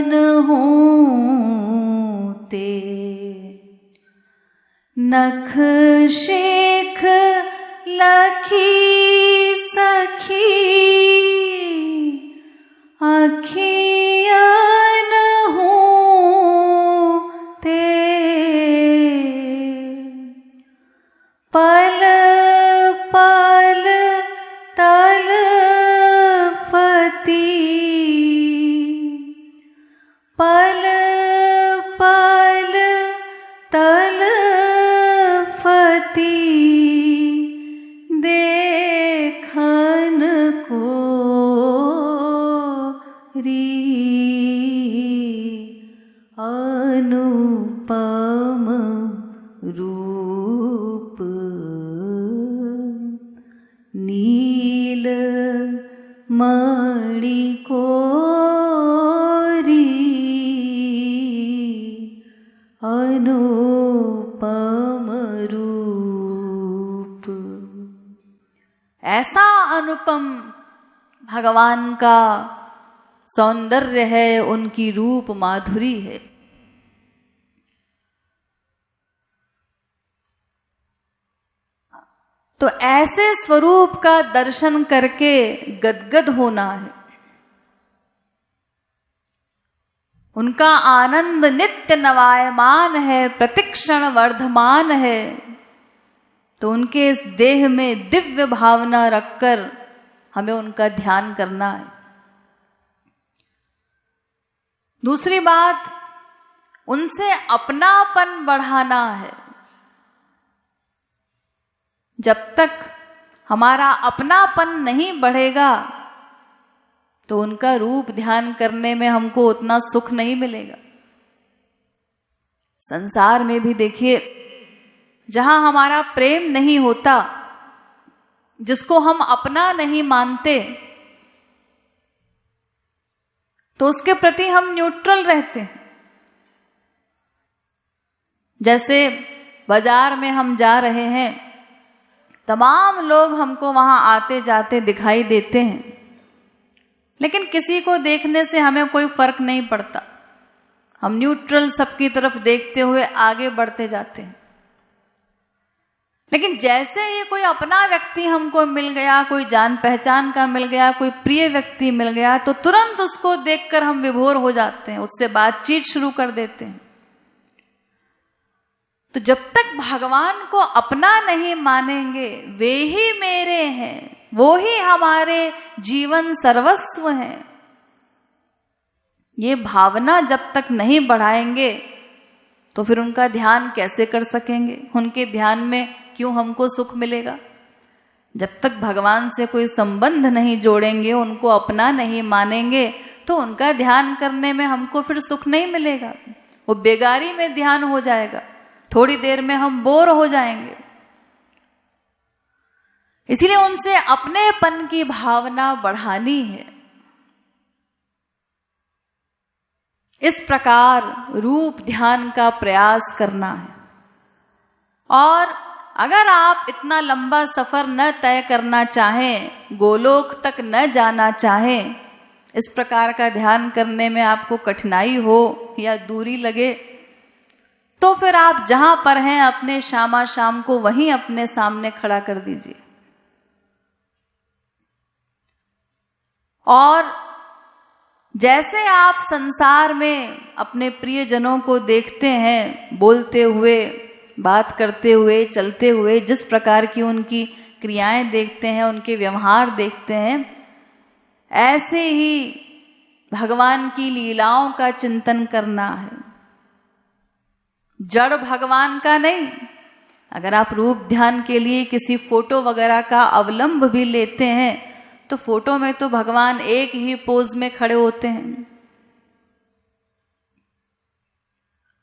न होते, नख शिख लखी सखी आँखियाँ न होते, पल पल तलफती, पल पल तलफती, देखन को री। अनुपम रूप। ऐसा अनुपम भगवान का सौंदर्य है, उनकी रूप माधुरी है। तो ऐसे स्वरूप का दर्शन करके गदगद होना है। उनका आनंद नित्य नवायमान है, प्रतिक्षण वर्धमान है। तो उनके इस देह में दिव्य भावना रखकर हमें उनका ध्यान करना है। दूसरी बात, उनसे अपनापन बढ़ाना है। जब तक हमारा अपनापन नहीं बढ़ेगा तो उनका रूप ध्यान करने में हमको उतना सुख नहीं मिलेगा। संसार में भी देखिए, जहां हमारा प्रेम नहीं होता, जिसको हम अपना नहीं मानते, तो उसके प्रति हम न्यूट्रल रहते हैं। जैसे बाजार में हम जा रहे हैं, तमाम लोग हमको वहां आते जाते दिखाई देते हैं, लेकिन किसी को देखने से हमें कोई फर्क नहीं पड़ता। हम न्यूट्रल सबकी तरफ देखते हुए आगे बढ़ते जाते हैं। लेकिन जैसे ही कोई अपना व्यक्ति हमको मिल गया, कोई जान पहचान का मिल गया, कोई प्रिय व्यक्ति मिल गया, तो तुरंत उसको देखकर हम विभोर हो जाते हैं, उससे बातचीत शुरू कर देते हैं। तो जब तक भगवान को अपना नहीं मानेंगे, वे ही मेरे हैं, वो ही हमारे जीवन सर्वस्व हैं, ये भावना जब तक नहीं बढ़ाएंगे तो फिर उनका ध्यान कैसे कर सकेंगे? उनके ध्यान में क्यों हमको सुख मिलेगा? जब तक भगवान से कोई संबंध नहीं जोड़ेंगे, उनको अपना नहीं मानेंगे, तो उनका ध्यान करने में हमको फिर सुख नहीं मिलेगा। वो बेगारी में ध्यान हो जाएगा, थोड़ी देर में हम बोर हो जाएंगे। इसलिए उनसे अपनेपन की भावना बढ़ानी है। इस प्रकार रूप ध्यान का प्रयास करना है। और अगर आप इतना लंबा सफर न तय करना चाहें, गोलोक तक न जाना चाहें, इस प्रकार का ध्यान करने में आपको कठिनाई हो या दूरी लगे, तो फिर आप जहां पर हैं अपने श्यामा श्याम को वहीं अपने सामने खड़ा कर दीजिए। और जैसे आप संसार में अपने प्रियजनों को देखते हैं, बोलते हुए, बात करते हुए, चलते हुए, जिस प्रकार की उनकी क्रियाएं देखते हैं, उनके व्यवहार देखते हैं, ऐसे ही भगवान की लीलाओं का चिंतन करना है, जड़ भगवान का नहीं। अगर आप रूप ध्यान के लिए किसी फोटो वगैरह का अवलंब भी लेते हैं, तो फोटो में तो भगवान एक ही पोज में खड़े होते हैं।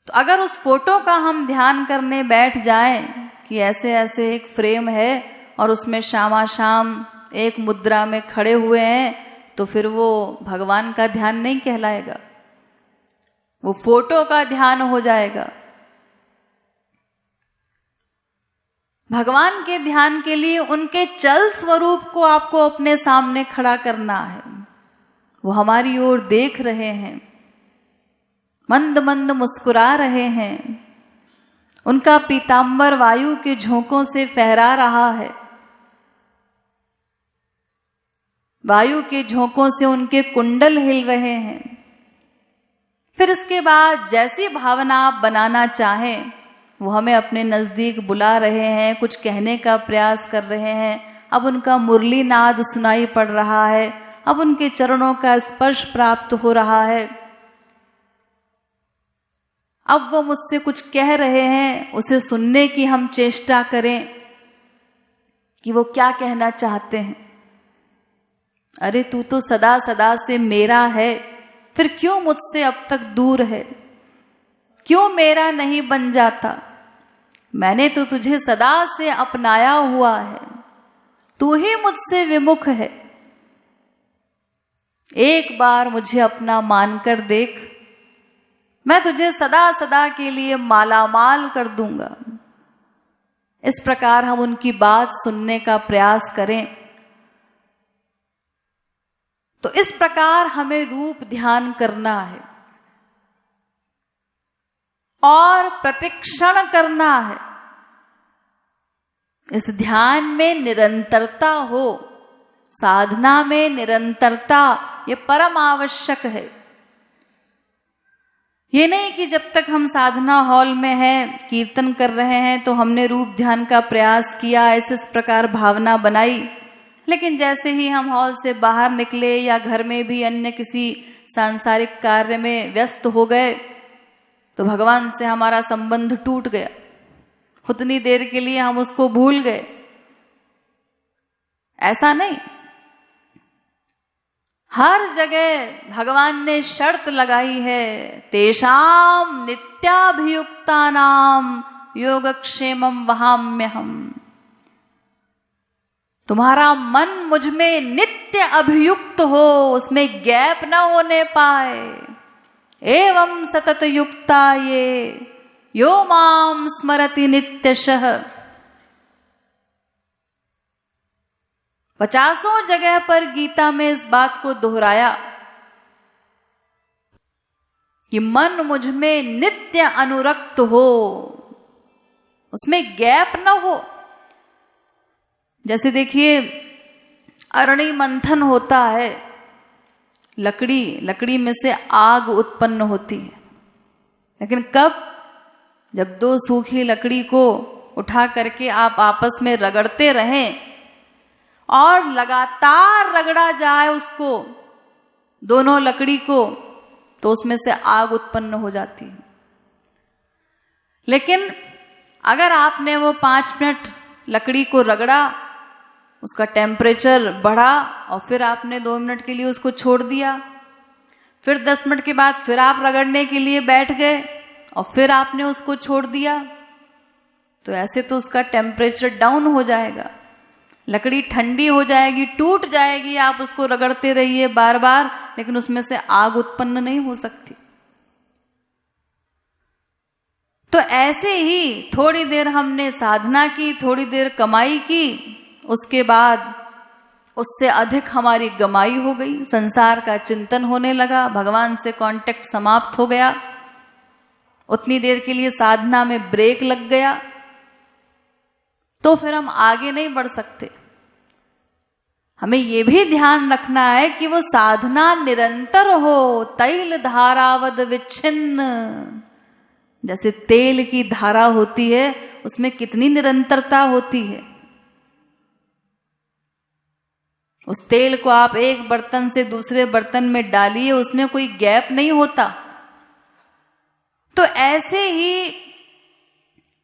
तो अगर उस फोटो का हम ध्यान करने बैठ जाएं कि ऐसे ऐसे एक फ्रेम है और उसमें श्यामा श्याम एक मुद्रा में खड़े हुए हैं, तो फिर वो भगवान का ध्यान नहीं कहलाएगा, वो फोटो का ध्यान हो जाएगा। भगवान के ध्यान के लिए उनके चल स्वरूप को आपको अपने सामने खड़ा करना है। वो हमारी ओर देख रहे हैं, मंद मंद मुस्कुरा रहे हैं, उनका पीतांबर वायु के झोंकों से फहरा रहा है, वायु के झोंकों से उनके कुंडल हिल रहे हैं। फिर इसके बाद जैसी भावना आप बनाना चाहें, वो हमें अपने नजदीक बुला रहे हैं, कुछ कहने का प्रयास कर रहे हैं। अब उनका मुरली नाद सुनाई पड़ रहा है, अब उनके चरणों का स्पर्श प्राप्त हो रहा है, अब वो मुझसे कुछ कह रहे हैं, उसे सुनने की हम चेष्टा करें कि वो क्या कहना चाहते हैं। अरे तू तो सदा सदा से मेरा है, फिर क्यों मुझसे अब तक दूर है? क्यों मेरा नहीं बन जाता? मैंने तो तुझे सदा से अपनाया हुआ है, तू ही मुझसे विमुख है। एक बार मुझे अपना मानकर देख, मैं तुझे सदा सदा के लिए मालामाल कर दूंगा। इस प्रकार हम उनकी बात सुनने का प्रयास करें। तो इस प्रकार हमें रूप ध्यान करना है और प्रतिक्षण करना है। इस ध्यान में निरंतरता हो, साधना में निरंतरता, ये परम आवश्यक है। ये नहीं कि जब तक हम साधना हॉल में हैं, कीर्तन कर रहे हैं तो हमने रूप ध्यान का प्रयास किया, इस प्रकार भावना बनाई, लेकिन जैसे ही हम हॉल से बाहर निकले या घर में भी अन्य किसी सांसारिक कार्य में व्यस्त हो गए तो भगवान से हमारा संबंध टूट गया। उतनी देर के लिए हम उसको भूल गए। ऐसा नहीं, हर जगह भगवान ने शर्त लगाई है, तेषाम नित्याभियुक्तानाम योगक्षेमम वहाम्यहम। तुम्हारा मन मुझ में नित्य अभियुक्त हो, उसमें गैप न होने पाए। एवं सतत युक्ता ये यो माम स्मरति नित्यशः। 50 जगह पर गीता में इस बात को दोहराया कि मन मुझ में नित्य अनुरक्त हो, उसमें गैप न हो। जैसे देखिए अरणि मंथन होता है, लकड़ी में से आग उत्पन्न होती है, लेकिन कब? जब 2 सूखी लकड़ी को उठा करके आप आपस में रगड़ते रहें और लगातार रगड़ा जाए उसको, दोनों लकड़ी को, तो उसमें से आग उत्पन्न हो जाती है। लेकिन अगर आपने वो 5 मिनट लकड़ी को रगड़ा, उसका टेम्परेचर बढ़ा और फिर आपने 2 मिनट के लिए उसको छोड़ दिया, फिर 10 मिनट के बाद फिर आप रगड़ने के लिए बैठ गए और फिर आपने उसको छोड़ दिया, तो ऐसे तो उसका टेम्परेचर डाउन हो जाएगा, लकड़ी ठंडी हो जाएगी, टूट जाएगी। आप उसको रगड़ते रहिए बार बार, लेकिन उसमें से आग उत्पन्न नहीं हो सकती। तो ऐसे ही थोड़ी देर हमने साधना की, थोड़ी देर कमाई की, उसके बाद उससे अधिक हमारी गमाई हो गई, संसार का चिंतन होने लगा, भगवान से कांटेक्ट समाप्त हो गया, उतनी देर के लिए साधना में ब्रेक लग गया, तो फिर हम आगे नहीं बढ़ सकते। हमें यह भी ध्यान रखना है कि वो साधना निरंतर हो, तैल धारावद विच्छिन्न। जैसे तेल की धारा होती है, उसमें कितनी निरंतरता होती है। उस तेल को आप एक बर्तन से दूसरे बर्तन में डालिए, उसमें कोई गैप नहीं होता। तो ऐसे ही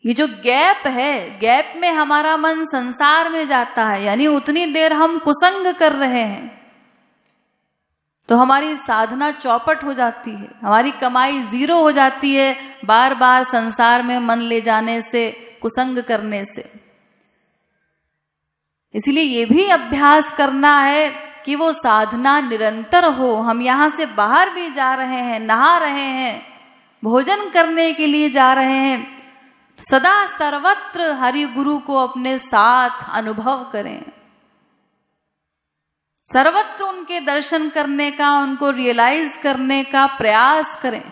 ये जो गैप है, गैप में हमारा मन संसार में जाता है, यानी उतनी देर हम कुसंग कर रहे हैं, तो हमारी साधना चौपट हो जाती है, हमारी कमाई 0 हो जाती है, बार बार संसार में मन ले जाने से, कुसंग करने से। इसलिए ये भी अभ्यास करना है कि वो साधना निरंतर हो। हम यहाँ से बाहर भी जा रहे हैं, नहा रहे हैं, भोजन करने के लिए जा रहे हैं, सदा सर्वत्र हरि गुरु को अपने साथ अनुभव करें, सर्वत्र उनके दर्शन करने का, उनको रियलाइज करने का प्रयास करें।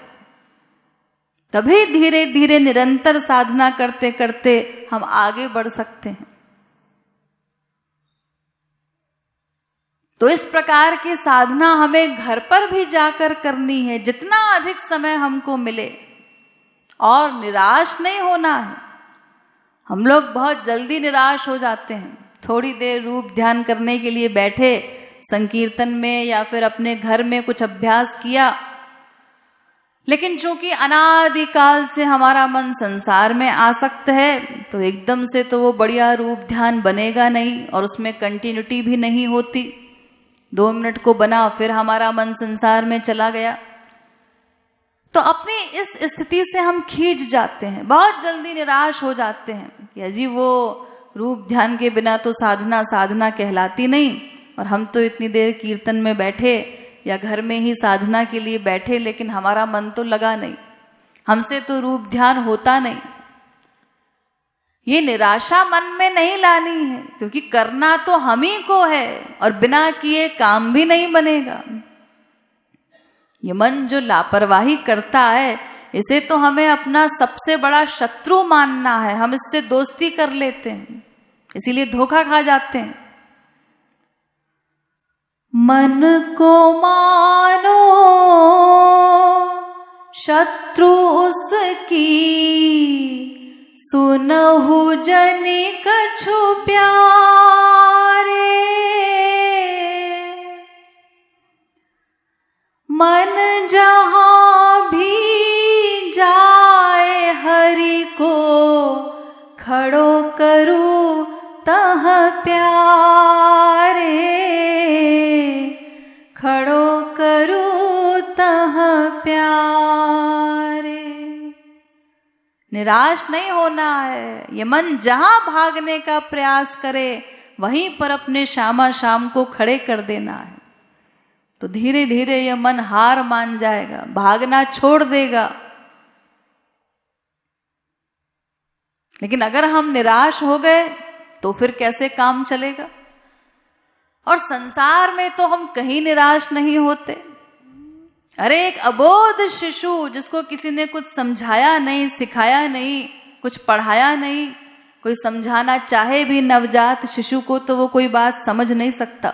तभी धीरे धीरे निरंतर साधना करते करते हम आगे बढ़ सकते हैं। तो इस प्रकार की साधना हमें घर पर भी जाकर करनी है, जितना अधिक समय हमको मिले, और निराश नहीं होना है। हम लोग बहुत जल्दी निराश हो जाते हैं। थोड़ी देर रूप ध्यान करने के लिए बैठे, संकीर्तन में या फिर अपने घर में कुछ अभ्यास किया, लेकिन चूंकि अनादिकाल से हमारा मन संसार में आसक्त है, तो एकदम से तो वो बढ़िया रूप ध्यान बनेगा नहीं, और उसमें कंटिन्यूटी भी नहीं होती। 2 मिनट को बना, फिर हमारा मन संसार में चला गया। तो अपनी इस स्थिति से हम खींच जाते हैं, बहुत जल्दी निराश हो जाते हैं कि अजी वो रूप ध्यान के बिना तो साधना साधना कहलाती नहीं, और हम तो इतनी देर कीर्तन में बैठे या घर में ही साधना के लिए बैठे, लेकिन हमारा मन तो लगा नहीं। हमसे तो रूप ध्यान होता नहीं। ये निराशा मन में नहीं लानी है, क्योंकि करना तो हम ही को है और बिना किए काम भी नहीं बनेगा। ये मन जो लापरवाही करता है, इसे तो हमें अपना सबसे बड़ा शत्रु मानना है। हम इससे दोस्ती कर लेते हैं, इसीलिए धोखा खा जाते हैं। मन को मानो शत्रु उसकी, सुनहु जनि कछु प्यारे। मन जहाँ भी जाए हरि को, खड़ो करो तह प्यारे, खड़ो करो तह प्यारे। निराश नहीं होना है। ये मन जहां भागने का प्रयास करे, वहीं पर अपने श्यामा श्याम को खड़े कर देना है। तो धीरे धीरे ये मन हार मान जाएगा, भागना छोड़ देगा। लेकिन अगर हम निराश हो गए तो फिर कैसे काम चलेगा? और संसार में तो हम कहीं निराश नहीं होते। अरे एक अबोध शिशु जिसको किसी ने कुछ समझाया नहीं, सिखाया नहीं, कुछ पढ़ाया नहीं, कोई समझाना चाहे भी नवजात शिशु को तो वो कोई बात समझ नहीं सकता।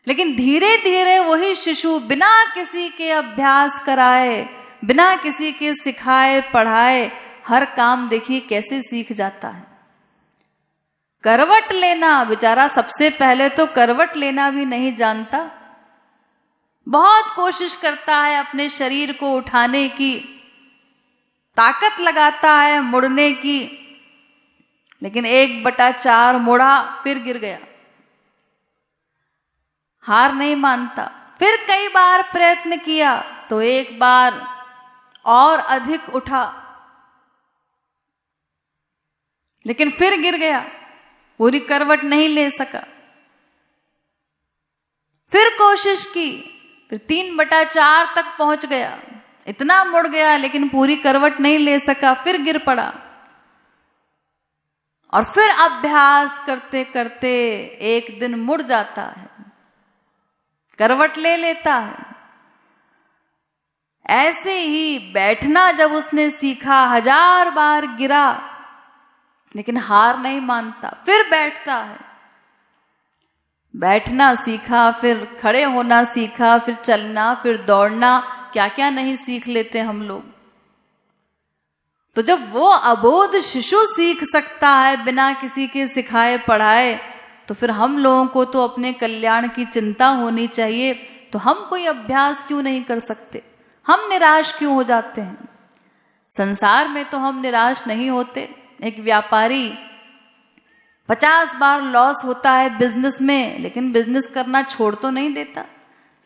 लेकिन धीरे धीरे वही शिशु बिना किसी के अभ्यास कराए, बिना किसी के सिखाए पढ़ाए, हर काम देखिए कैसे सीख जाता है। करवट लेना, बेचारा सबसे पहले तो करवट लेना भी नहीं जानता। बहुत कोशिश करता है अपने शरीर को उठाने की, ताकत लगाता है मुड़ने की, लेकिन 1/4 मुड़ा फिर गिर गया। हार नहीं मानता। फिर कई बार प्रयत्न किया तो एक बार और अधिक उठा, लेकिन फिर गिर गया, पूरी करवट नहीं ले सका। फिर कोशिश की, फिर 3/4 तक पहुंच गया, इतना मुड़ गया लेकिन पूरी करवट नहीं ले सका, फिर गिर पड़ा। और फिर अभ्यास करते करते एक दिन मुड़ जाता है, करवट ले लेता है। ऐसे ही बैठना जब उसने सीखा, 1000 बार गिरा लेकिन हार नहीं मानता, फिर बैठता है। बैठना सीखा, फिर खड़े होना सीखा, फिर चलना, फिर दौड़ना, क्या क्या नहीं सीख लेते हम लोग। तो जब वो अबोध शिशु सीख सकता है बिना किसी के सिखाए पढ़ाए, तो फिर हम लोगों को तो अपने कल्याण की चिंता होनी चाहिए। तो हम कोई अभ्यास क्यों नहीं कर सकते? हम निराश क्यों हो जाते हैं? संसार में तो हम निराश नहीं होते। एक व्यापारी 50 बार लॉस होता है बिजनेस में, लेकिन बिजनेस करना छोड़ तो नहीं देता,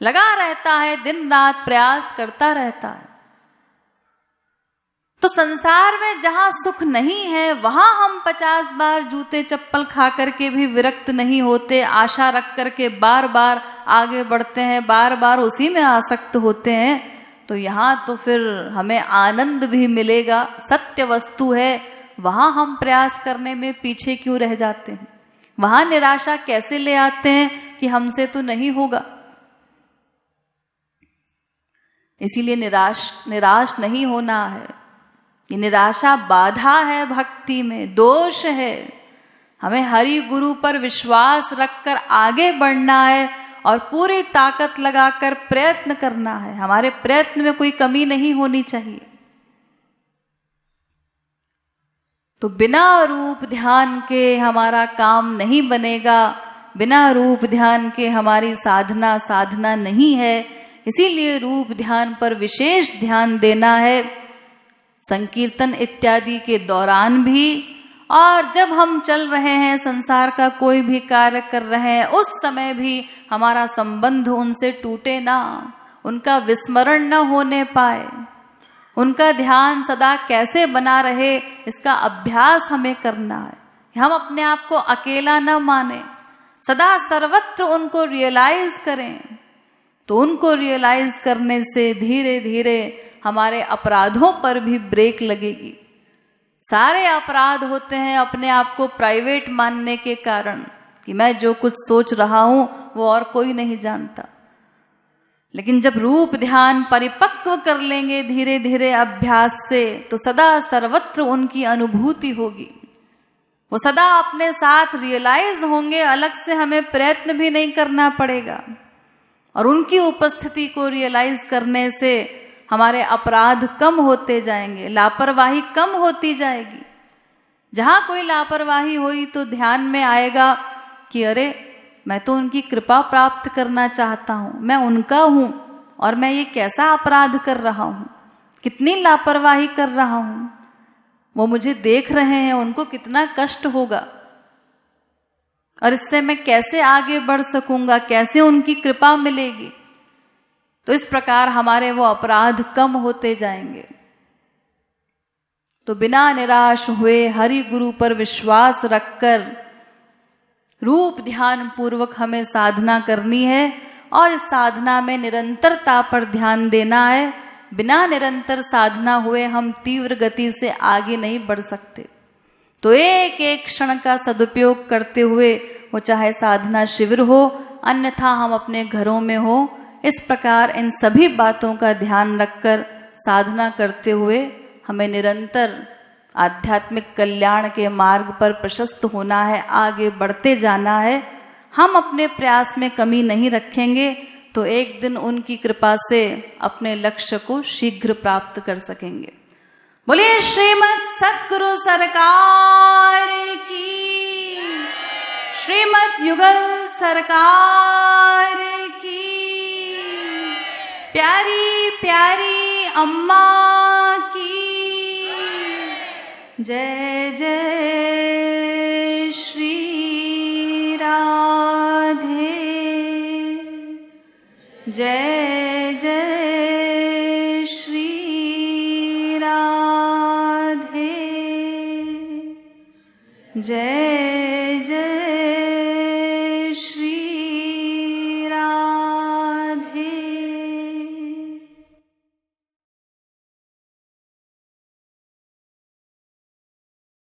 लगा रहता है, दिन रात प्रयास करता रहता है। तो संसार में जहां सुख नहीं है, वहां हम 50 बार जूते चप्पल खा करके भी विरक्त नहीं होते, आशा रख करके बार बार आगे बढ़ते हैं, बार बार उसी में आसक्त होते हैं। तो यहाँ तो फिर हमें आनंद भी मिलेगा, सत्य वस्तु है। वहां हम प्रयास करने में पीछे क्यों रह जाते हैं? वहां निराशा कैसे ले आते हैं कि हमसे तो नहीं होगा। इसीलिए निराश नहीं होना है। ये निराशा बाधा है भक्ति में, दोष है। हमें हरि गुरु पर विश्वास रखकर आगे बढ़ना है और पूरी ताकत लगाकर प्रयत्न करना है। हमारे प्रयत्न में कोई कमी नहीं होनी चाहिए। तो बिना रूप ध्यान के हमारा काम नहीं बनेगा, बिना रूप ध्यान के हमारी साधना नहीं है। इसीलिए रूप ध्यान पर विशेष ध्यान देना है, संकीर्तन इत्यादि के दौरान भी, और जब हम चल रहे हैं, संसार का कोई भी कार्य कर रहे हैं, उस समय भी हमारा संबंध उनसे टूटे ना, उनका विस्मरण न होने पाए, उनका ध्यान सदा कैसे बना रहे, इसका अभ्यास हमें करना है। हम अपने आप को अकेला न माने, सदा सर्वत्र उनको रियलाइज करें। तो उनको रियलाइज करने से धीरे धीरे हमारे अपराधों पर भी ब्रेक लगेगी। सारे अपराध होते हैं अपने आप को प्राइवेट मानने के कारण, कि मैं जो कुछ सोच रहा हूं वो और कोई नहीं जानता। लेकिन जब रूप ध्यान परिपक्व कर लेंगे धीरे धीरे अभ्यास से, तो सदा सर्वत्र उनकी अनुभूति होगी। वो सदा अपने साथ रियलाइज होंगे, अलग से हमें प्रयत्न भी नहीं करना पड़ेगा। और उनकी उपस्थिति को रियलाइज करने से हमारे अपराध कम होते जाएंगे, लापरवाही कम होती जाएगी। जहां कोई लापरवाही हुई तो ध्यान में आएगा कि अरे मैं तो उनकी कृपा प्राप्त करना चाहता हूं, मैं उनका हूं और मैं ये कैसा अपराध कर रहा हूं, कितनी लापरवाही कर रहा हूं। वो मुझे देख रहे हैं, उनको कितना कष्ट होगा, और इससे मैं कैसे आगे बढ़ सकूंगा, कैसे उनकी कृपा मिलेगी। तो इस प्रकार हमारे वो अपराध कम होते जाएंगे। तो बिना निराश हुए हरि गुरु पर विश्वास रखकर रूप ध्यान पूर्वक हमें साधना करनी है, और इस साधना में निरंतरता पर ध्यान देना है। बिना निरंतर साधना हुए हम तीव्र गति से आगे नहीं बढ़ सकते। तो एक एक क्षण का सदुपयोग करते हुए, वो चाहे साधना शिविर हो, अन्यथा हम अपने घरों में हो, इस प्रकार इन सभी बातों का ध्यान रखकर साधना करते हुए हमें निरंतर आध्यात्मिक कल्याण के मार्ग पर प्रशस्त होना है, आगे बढ़ते जाना है। हम अपने प्रयास में कमी नहीं रखेंगे तो एक दिन उनकी कृपा से अपने लक्ष्य को शीघ्र प्राप्त कर सकेंगे। बोलिए श्रीमद् सद्गुरु सरकार की, श्रीमद् युगल सरकार की, प्यारी प्यारी अम्मा की जय जय श्री राधे, जय जय श्री राधे, जय